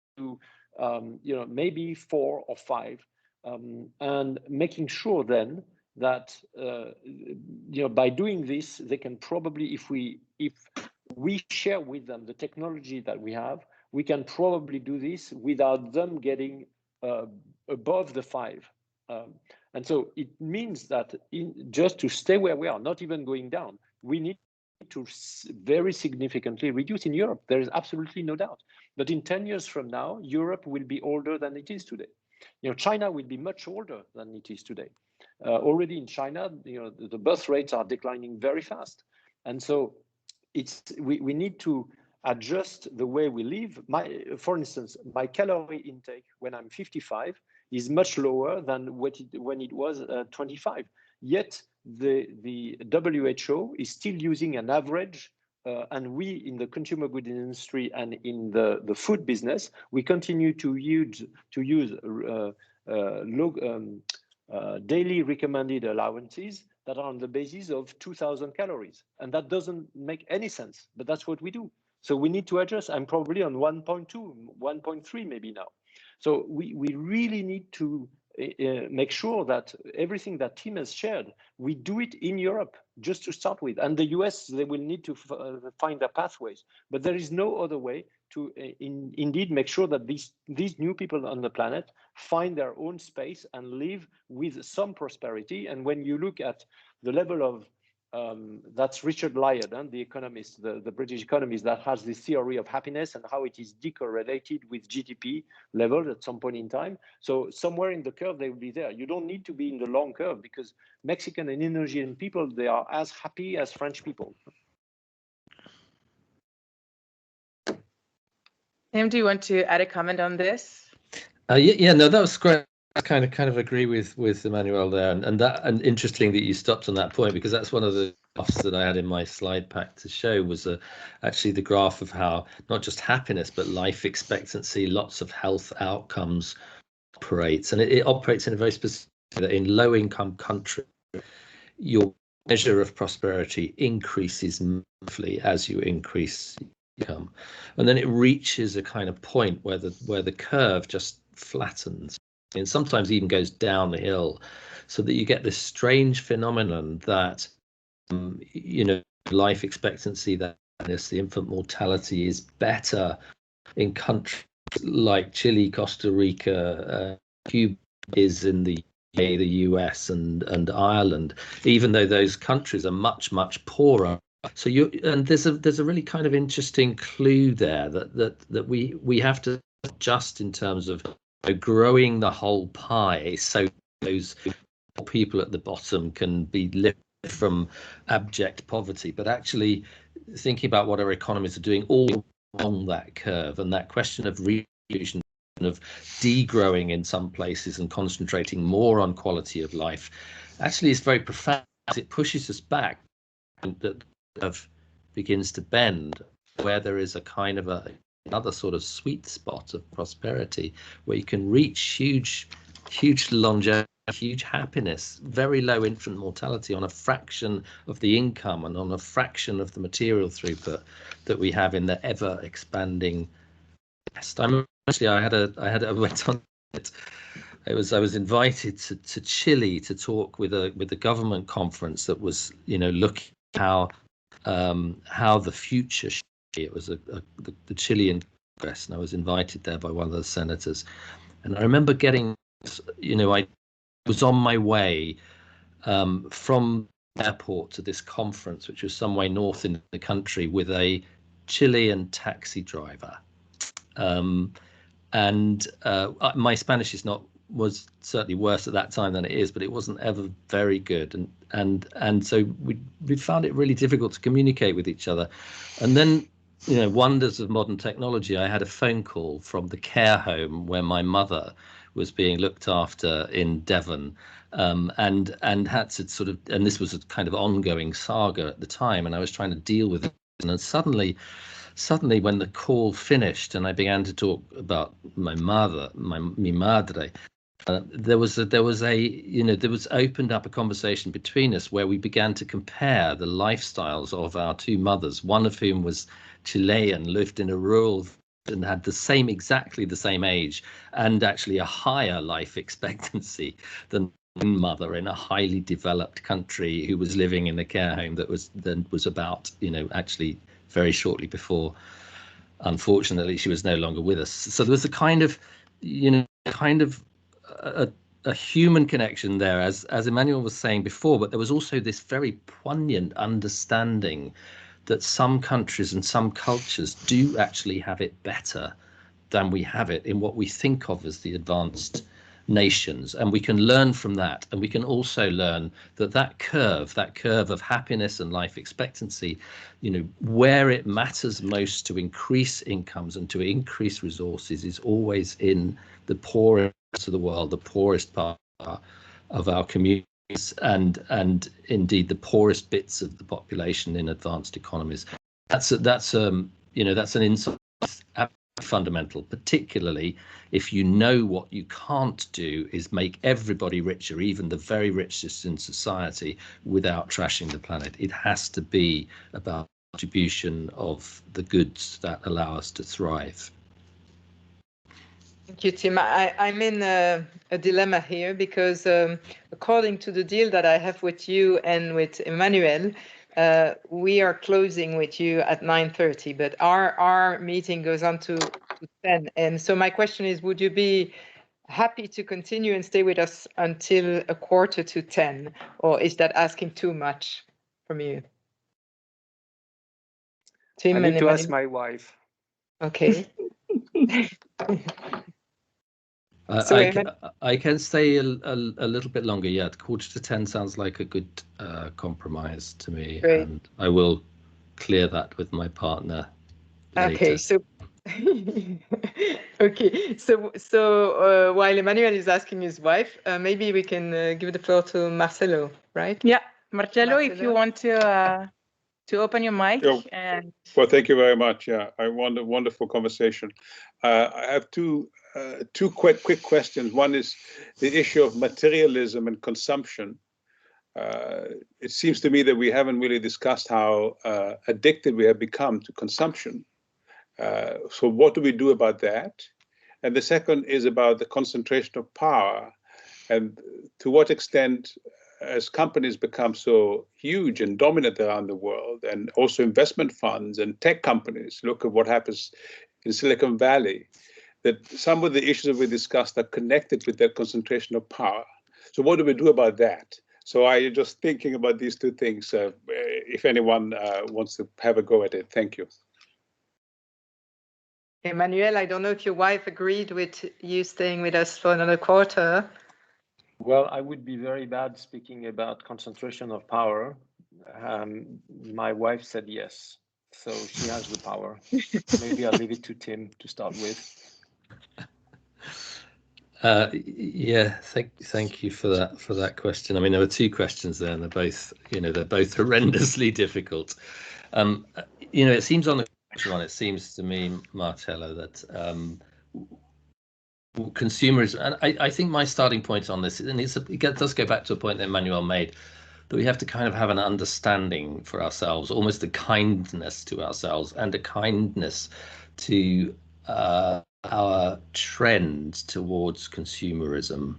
maybe 4 or 5, and making sure then that by doing this, they can probably, if we share with them the technology that we have, we can probably do this without them getting above the 5. And so it means that just to stay where we are, not even going down, we need to very significantly reduce in Europe. There is absolutely no doubt. But in 10 years from now, Europe will be older than it is today. China will be much older than it is today. Already in China, the birth rates are declining very fast. And so we need to adjust the way we live. For instance, my calorie intake when I'm 55 is much lower than when it was 25. Yet the WHO is still using an average, and we in the consumer goods industry and in the food business, we continue to use daily recommended allowances that are on the basis of 2,000 calories. And that doesn't make any sense, but that's what we do. So we need to adjust. I'm probably on 1.2, 1.3 maybe now. So we really need to make sure that everything that Tim has shared, we do it in Europe just to start with. And the US, they will need to find their pathways. But there is no other way to indeed make sure that these new people on the planet find their own space and live with some prosperity. And when you look at the level of that's Richard Layard, the economist, the British economist that has this theory of happiness and how it is decorrelated with GDP levels at some point in time. So somewhere in the curve, they will be there. You don't need to be in the long curve because Mexican and Indonesian people, they are as happy as French people. Tim, do you want to add a comment on this? No, that was great. I kind of agree with Emmanuel there, and interesting that you stopped on that point, because that's one of the graphs that I had in my slide pack to show was actually the graph of how not just happiness but life expectancy, lots of health outcomes operates, and it operates in a very specific way that in low-income countries your measure of prosperity increases monthly as you increase income, and then it reaches a kind of point where the curve just flattens and sometimes even goes down the hill, so that you get this strange phenomenon that life expectancy, that the infant mortality is better in countries like Chile, Costa Rica, Cuba is in the US and Ireland, even though those countries are much poorer. So there's a really kind of interesting clue there that we have to adjust in terms of growing the whole pie, so those people at the bottom can be living from abject poverty, but actually thinking about what our economies are doing all along that curve, and that question of redistribution, of degrowing in some places and concentrating more on quality of life, actually is very profound. It pushes us back, and that curve begins to bend, where there is a kind of another sort of sweet spot of prosperity, where you can reach huge longevity, huge happiness, very low infant mortality on a fraction of the income and on a fraction of the material throughput that we have in the ever expanding West. I went on it. I was invited to Chile to talk with a government conference that was, looking at how the future. It was the Chilean Congress, and I was invited there by one of the senators. And I remember getting, I was on my way from the airport to this conference, which was some way north in the country, with a Chilean taxi driver. And my Spanish was certainly worse at that time than it is, but it wasn't ever very good. And so we found it really difficult to communicate with each other. And then, wonders of modern technology, I had a phone call from the care home where my mother was being looked after in Devon, and had to and this was a kind of ongoing saga at the time, and I was trying to deal with it. And suddenly when the call finished and I began to talk about my mother, mi madre, there was opened up a conversation between us where we began to compare the lifestyles of our two mothers, one of whom was Chilean, lived in a rural and had exactly the same age, and actually a higher life expectancy than my mother in a highly developed country, who was living in a care home that was about, actually very shortly before, unfortunately, she was no longer with us. So there was a kind of a human connection there, as Emmanuel was saying before, but there was also this very poignant understanding that some countries and some cultures do actually have it better than we have it in what we think of as the advanced nations, and we can learn from that. And we can also learn that curve of happiness and life expectancy, where it matters most to increase incomes and to increase resources, is always in the poorest of the world, the poorest part of our communities, and indeed the poorest bits of the population in advanced economies. That's an insight, fundamental, particularly if you know what you can't do is make everybody richer, even the very richest in society, without trashing the planet. It has to be about distribution of the goods that allow us to thrive. Thank you, Tim. I'm in a dilemma here, because according to the deal that I have with you and with Emmanuel, we are closing with you at 9:30, but our meeting goes on to 10. And so my question is, would you be happy to continue and stay with us until 9:45, or is that asking too much from you? Tim, I and need to ask Emmanuel? my wife. Okay. I can stay a little bit longer. Yeah, 9:45 sounds like a good compromise to me. Great. And I will clear that with my partner later. Okay, so okay, so while Emmanuel is asking his wife, maybe we can give the floor to Marcelo, right? Yeah, Marcelo, if you want to open your mic. And well, thank you very much. Yeah, I want a wonderful conversation. I have two quick questions. One is the issue of materialism and consumption. It seems to me that we haven't really discussed how addicted we have become to consumption. So what do we do about that? And the second is about the concentration of power, and to what extent, as companies become so huge and dominant around the world, and also investment funds and tech companies, look at what happens in Silicon Valley, that some of the issues that we discussed are connected with that concentration of power. So what do we do about that? So I'm just thinking about these two things. If anyone wants to have a go at it, thank you. Emmanuel, I don't know if your wife agreed with you staying with us for another quarter. Well, I would be very bad speaking about concentration of power. My wife said yes, so she has the power. Maybe I'll leave it to Tim to start with. Yeah, thank you for that question. I mean, there were two questions there, and they're both horrendously difficult. It seems on the question one, it seems to me, Marcello, that consumerism, and I think my starting point on this, and it does go back to a point that Emmanuel made, that we have to kind of have an understanding for ourselves, almost a kindness to ourselves and a kindness to our trend towards consumerism.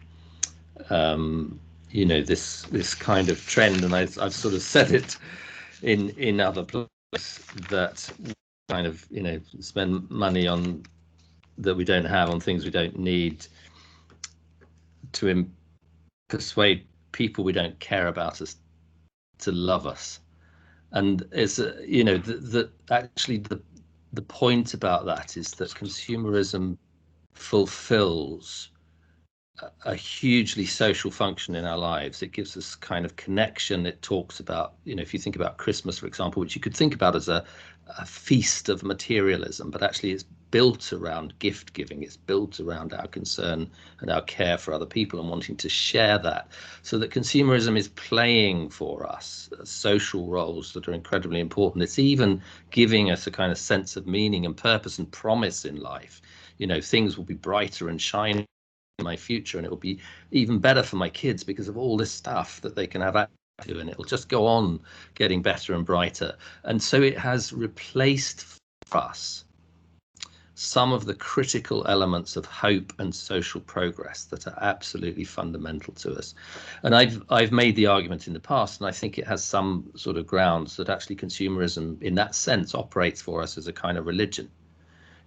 This kind of trend, and I've sort of said it in other places, that kind of spend money on that we don't have, on things we don't need, to persuade people we don't care about us to love us. And it's actually the point about that is that consumerism fulfills a hugely social function in our lives. It gives us kind of connection. It talks about, if you think about Christmas, for example, which you could think about as a feast of materialism, but actually it's built around gift giving. It's built around our concern and our care for other people and wanting to share that. So that consumerism is playing for us social roles that are incredibly important. It's even giving us a kind of sense of meaning and purpose and promise in life. Things will be brighter and shinier in my future, and it will be even better for my kids because of all this stuff that they can have access to, and it'll just go on getting better and brighter. And so it has replaced for us some of the critical elements of hope and social progress that are absolutely fundamental to us. And I've made the argument in the past, and I think it has some sort of grounds, that actually consumerism in that sense operates for us as a kind of religion.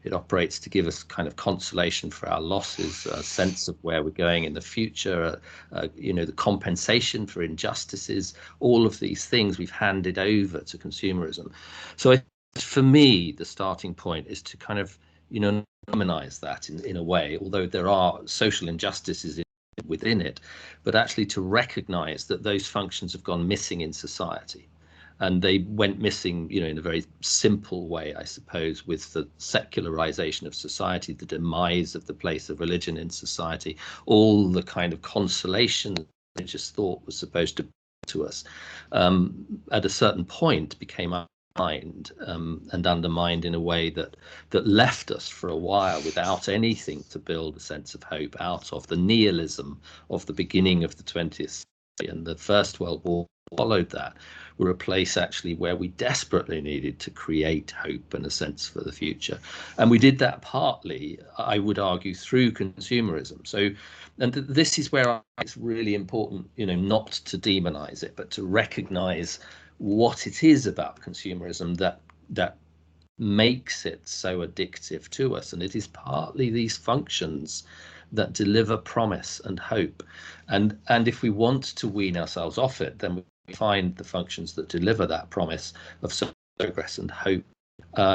It operates to give us kind of consolation for our losses, a sense of where we're going in the future, the compensation for injustices. All of these things we've handed over to consumerism. So for me, the starting point is to kind of, normalize that in a way, although there are social injustices within it, but actually to recognize that those functions have gone missing in society. And they went missing, in a very simple way, I suppose, with the secularization of society, the demise of the place of religion in society, all the kind of consolation religious thought was supposed to bring to us, at a certain point became undermined, and undermined in a way that left us for a while without anything to build a sense of hope out of. The nihilism of the beginning of the 20th century and the First World War followed that were a place actually where we desperately needed to create hope and a sense for the future. And we did that partly, I would argue, through consumerism. So, and this is where it's really important, not to demonize it, but to recognize what it is about consumerism that makes it so addictive to us. And it is partly these functions that deliver promise and hope. And if we want to wean ourselves off it, then we find the functions that deliver that promise of social progress and hope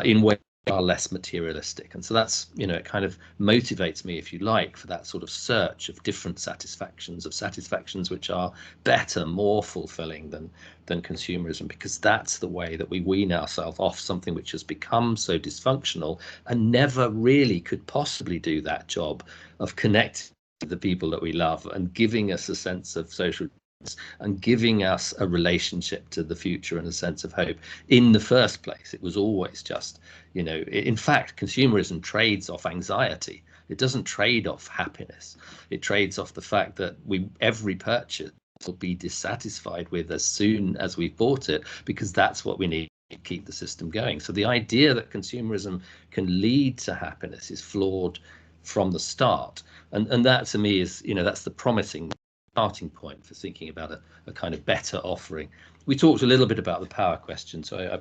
in ways that are less materialistic. And so that's, it kind of motivates me, if you like, for that sort of search of different satisfactions which are better, more fulfilling than consumerism, because that's the way that we wean ourselves off something which has become so dysfunctional and never really could possibly do that job of connecting with the people that we love and giving us a sense of social and giving us a relationship to the future and a sense of hope in the first place. It was always just, in fact, consumerism trades off anxiety. It doesn't trade off happiness. It trades off the fact that every purchase will be dissatisfied with as soon as we've bought it, because that's what we need to keep the system going. So the idea that consumerism can lead to happiness is flawed from the start. And that to me is, that's the promising starting point for thinking about a kind of better offering. We talked a little bit about the power question, so I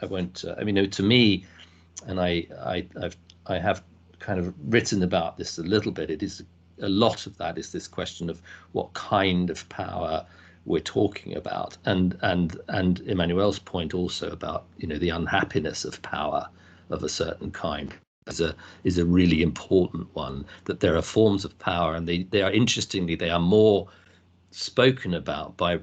won't. I mean, to me, and I have kind of written about this a little bit. It is a lot of that is this question of what kind of power we're talking about, and Emmanuel's point also about the unhappiness of power of a certain kind is a really important one. That there are forms of power, and they are, interestingly, they are more spoken about by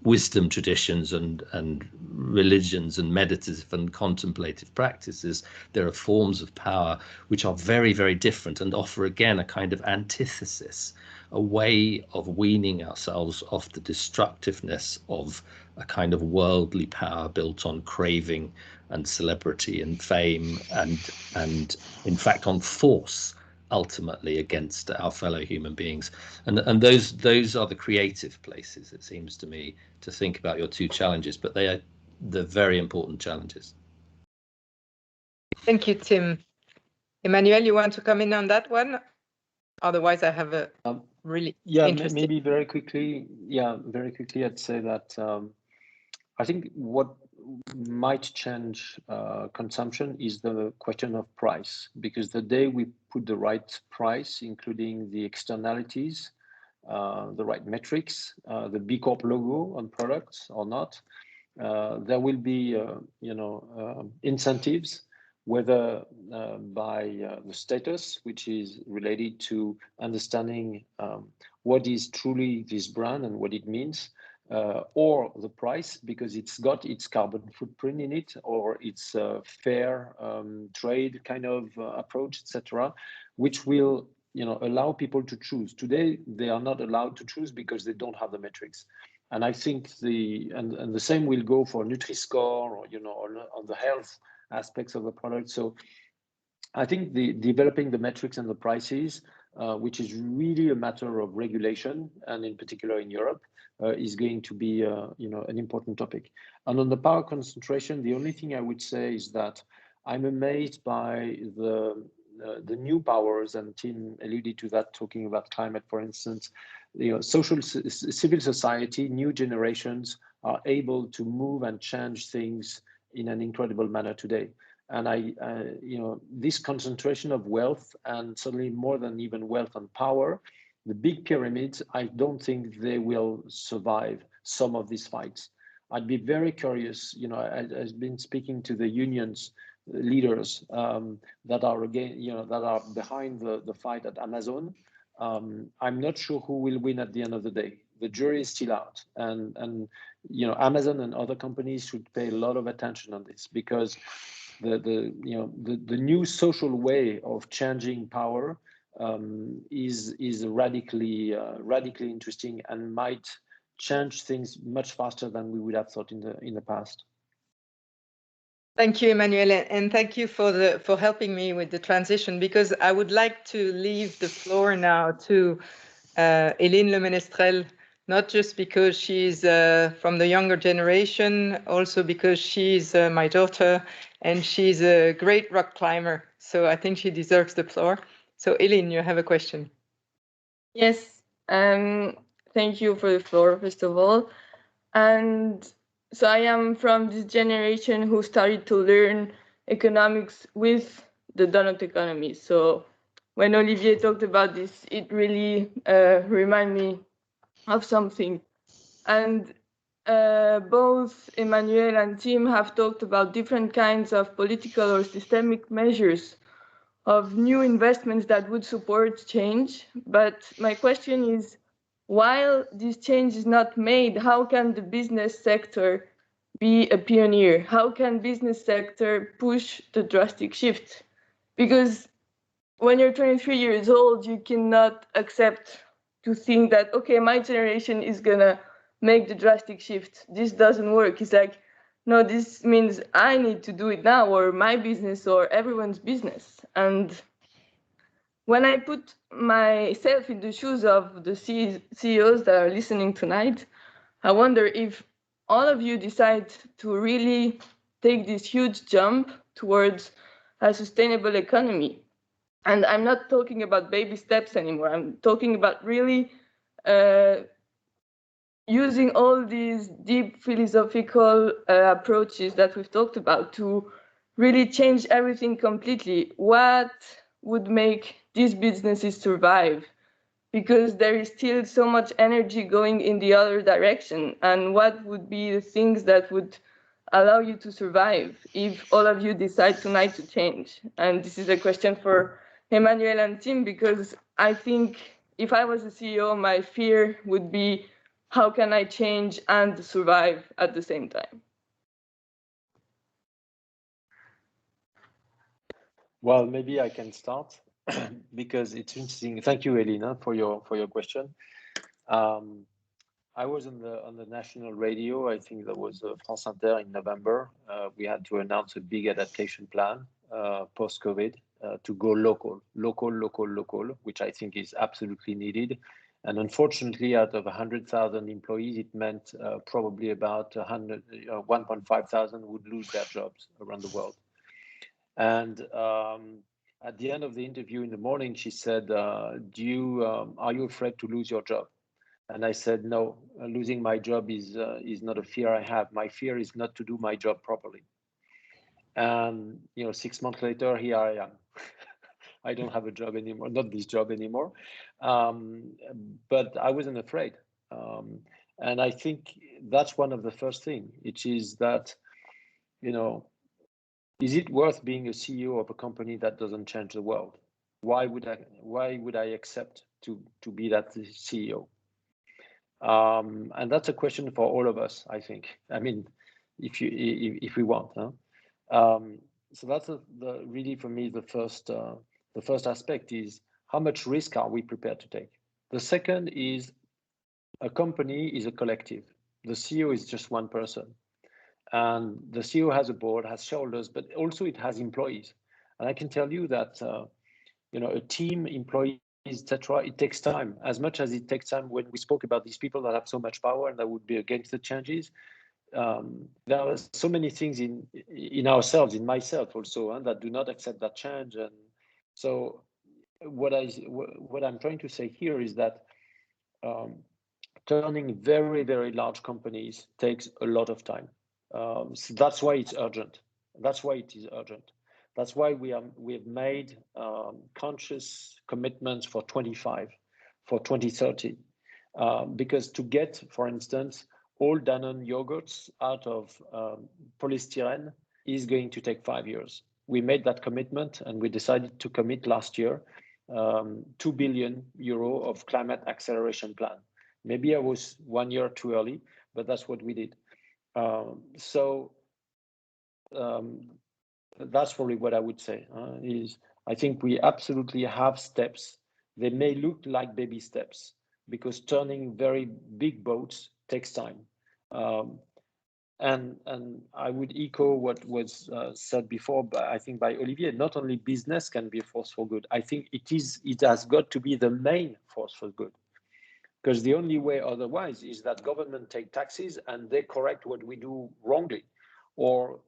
wisdom traditions and religions and meditative and contemplative practices. There are forms of power which are very, very different and offer again a kind of antithesis, a way of weaning ourselves off the destructiveness of a kind of worldly power built on craving and celebrity and fame and in fact on force, ultimately against our fellow human beings. And those are the creative places, it seems to me, to think about your two challenges, but they are the very important challenges. Thank you, Tim. Emmanuel, you want to come in on that one? Otherwise, I have a really interesting... Maybe very quickly. Yeah, very quickly, I'd say that I think what might change consumption is the question of price, because the day we put the right price, including the externalities, the right metrics, the B Corp logo on products or not, there will be incentives, whether by the status, which is related to understanding what is truly this brand and what it means, or the price, because it's got its carbon footprint in it, or its fair trade kind of approach, etc., which will allow people to choose. Today, they are not allowed to choose because they don't have the metrics. And I think the same will go for Nutri-Score or on the health aspects of the product. So I think the developing the metrics and the prices, which is really a matter of regulation, and in particular in Europe, is going to be an important topic. And on the power concentration, the only thing I would say is that I'm amazed by the new powers, and Tim alluded to that, talking about climate, for instance. Civil society, new generations are able to move and change things in an incredible manner today. And this concentration of wealth, and certainly more than even wealth and power, the big pyramids, I don't think they will survive some of these fights. I'd be very curious. I've been speaking to the unions leaders that are that are behind the fight at Amazon. I'm not sure who will win at the end of the day. The jury is still out, and Amazon and other companies should pay a lot of attention on this, because the new social way of changing power is radically interesting, and might change things much faster than we would have thought in the past. Thank you, Emmanuel, and thank you for helping me with the transition, because I would like to leave the floor now to Hélène Le Ménestrel, not just because she's from the younger generation, also because she's my daughter and she's a great rock climber. So I think she deserves the floor. So Hélène, you have a question. Yes, thank you for the floor, first of all. And so I am from this generation who started to learn economics with the donut economy. So when Olivier talked about this, it really reminded me of something. And both Emmanuel and Tim have talked about different kinds of political or systemic measures of new investments that would support change. But my question is, while this change is not made, how can the business sector be a pioneer? How can business sector push the drastic shift? Because when you're 23 years old, you cannot accept to think that, okay, my generation is gonna make the drastic shift. This doesn't work. It's like, no, this means I need to do it now, or my business, or everyone's business. And when I put myself in the shoes of the CEOs that are listening tonight, I wonder if all of you decide to really take this huge jump towards a sustainable economy. And I'm not talking about baby steps anymore. I'm talking about really using all these deep philosophical approaches that we've talked about to really change everything completely. What would make these businesses survive? Because there is still so much energy going in the other direction. And what would be the things that would allow you to survive if all of you decide tonight to change? And this is a question for Emmanuel and Tim, because I think if I was a CEO, my fear would be, how can I change and survive at the same time? Well, maybe I can start because it's interesting. Thank you, Elena, for your question. I was on the national radio. I think that was France Inter in November. We had to announce a big adaptation plan post-COVID to go local, which I think is absolutely needed. And unfortunately, out of 100,000 employees, it meant probably about 1,500 would lose their jobs around the world. And at the end of the interview in the morning, she said, are you afraid to lose your job? And I said, no, losing my job is not a fear I have. My fear is not to do my job properly. And 6 months later, here I am. I don't have a job anymore, not this job anymore. But I wasn't afraid. And I think that's one of the first things, which is that, is it worth being a CEO of a company that doesn't change the world? Why would I accept to be that CEO? And that's a question for all of us, I think. I mean, if we want. So that's really for me the first aspect is how much risk are we prepared to take? The second is a company is a collective. The CEO is just one person. And the CEO has a board, has shareholders, but also it has employees. And I can tell you that a team, employees, etc., it takes time. As much as it takes time when we spoke about these people that have so much power and that would be against the changes, there are so many things in ourselves, in myself also, that do not accept that change. And so what I'm trying to say here is that turning very, very large companies takes a lot of time. So that's why it's urgent. That's why it is urgent. That's why we have made conscious commitments for 2030, because to get, for instance, all Danone yogurts out of polystyrene is going to take 5 years. We made that commitment, and we decided to commit last year 2 billion euro of climate acceleration plan. Maybe I was 1 year too early, but that's what we did. That's probably what I would say, is I think we absolutely have steps. They may look like baby steps because turning very big boats takes time. And I would echo what was said before, but I think by Olivier, not only business can be a force for good. I think it has got to be the main force for good. Because the only way otherwise is that government take taxes and they correct what we do wrongly. Or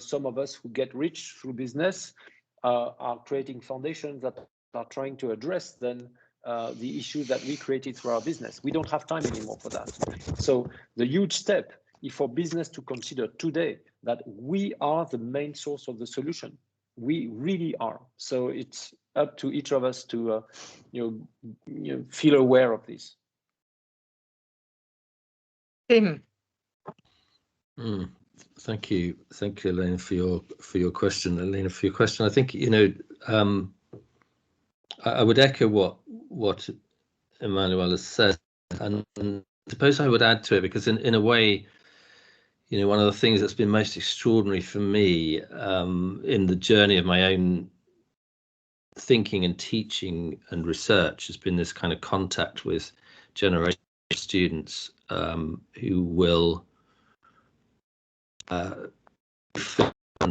some of us who get rich through business are creating foundations that are trying to address then the issues that we created through our business. We don't have time anymore for that. So the huge step is for business to consider today that we are the main source of the solution. We really are. So it's up to each of us to feel aware of this. Tim. Thank you, Elena, for your question. I think I would echo what Emmanuel has said, and suppose I would add to it, because in a way, one of the things that's been most extraordinary for me in the journey of my own thinking and teaching and research has been this kind of contact with generation of students who will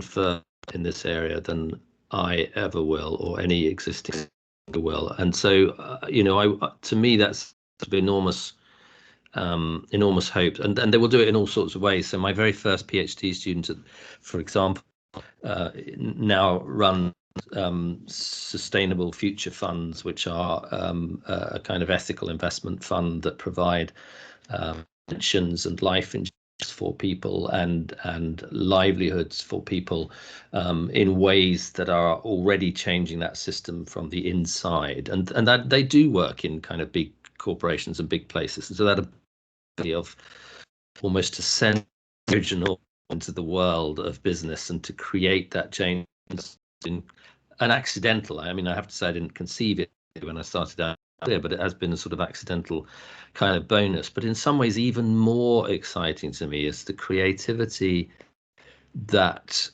further in this area than I ever will, or any existing will. And so, to me, that's enormous hope, and they will do it in all sorts of ways. So my very first PhD student, for example, now run sustainable future funds, which are a kind of ethical investment fund that provide pensions and life insurance for people and livelihoods for people in ways that are already changing that system from the inside, and that they do work in kind of big corporations and big places. And so that ability of almost to send original into the world of business and to create that change in an accidental. I mean, I have to say I didn't conceive it when I started out there, but it has been a sort of accidental kind of bonus. But in some ways, even more exciting to me is the creativity that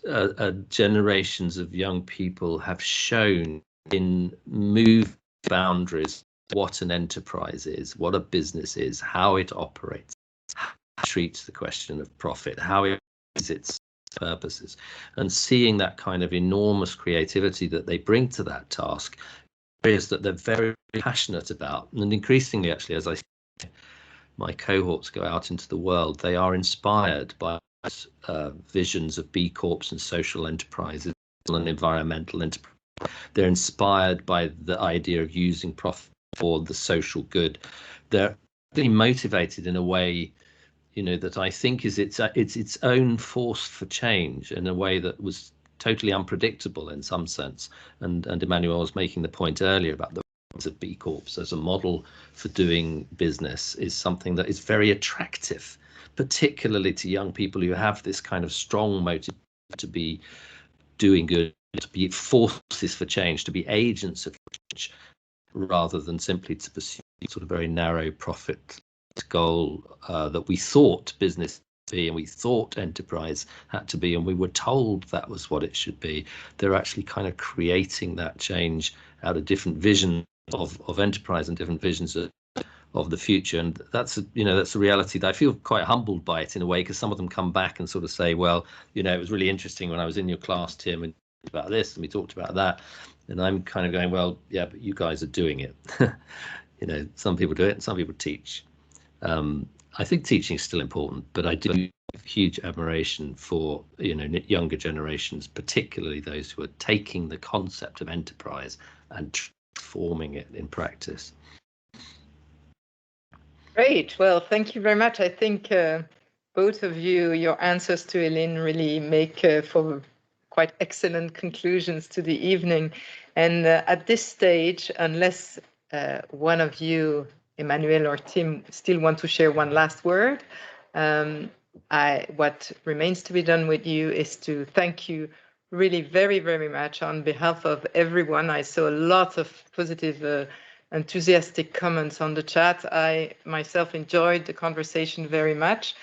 generations of young people have shown in move boundaries, what an enterprise is, what a business is, how it operates, how it treats the question of profit, how it is its purposes, and seeing that kind of enormous creativity that they bring to that task, areas that they're very passionate about. And increasingly, actually, as I see my cohorts go out into the world, they are inspired by visions of B Corps and social enterprises and environmental enterprises. They're inspired by the idea of using profit for the social good. They're really motivated in a way, you know, that I think is its own force for change in a way that was totally unpredictable in some sense. And Emmanuel was making the point earlier about the rise of B Corps as a model for doing business is something that is very attractive, particularly to young people who have this kind of strong motive to be doing good, to be forces for change, to be agents of change, rather than simply to pursue sort of very narrow profit goal that we thought business to be and we thought enterprise had to be, and we were told that was what it should be. They're actually kind of creating that change out of different visions of enterprise and different visions of the future. And that's that's a reality that I feel quite humbled by it in a way, because some of them come back and sort of say, well, you know, it was really interesting when I was in your class, Tim, and about this and we talked about that. And I'm kind of going, well, yeah, but you guys are doing it. You know, some people do it and some people teach. I think teaching is still important, but I do have huge admiration for, you know, younger generations, particularly those who are taking the concept of enterprise and transforming it in practice. Great. Well, thank you very much. I think both of you, your answers to Eileen really make for quite excellent conclusions to the evening. And at this stage, unless one of you, Emmanuel or Tim, still want to share one last word, what remains to be done with you is to thank you really very, very much on behalf of everyone. I saw a lot of positive enthusiastic comments on the chat. I myself enjoyed the conversation very much.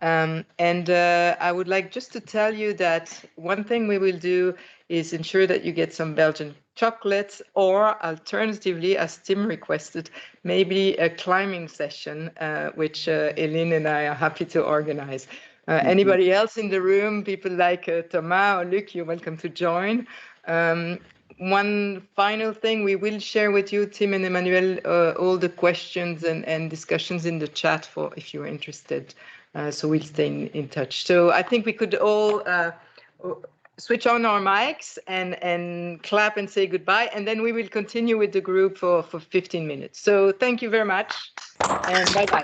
And I would like just to tell you that one thing we will do is ensure that you get some Belgian chocolates, or alternatively, as Tim requested, maybe a climbing session, which Eileen and I are happy to organize. Anybody else in the room, people like Thomas or Luc, you're welcome to join. One final thing, we will share with you, Tim and Emmanuel, all the questions and discussions in the chat for if you're interested. So we'll stay in touch. So I think we could all switch on our mics and clap and say goodbye, and then we will continue with the group for 15 minutes. So thank you very much, and bye-bye.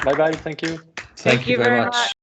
Bye-bye, thank you. Thank you very much.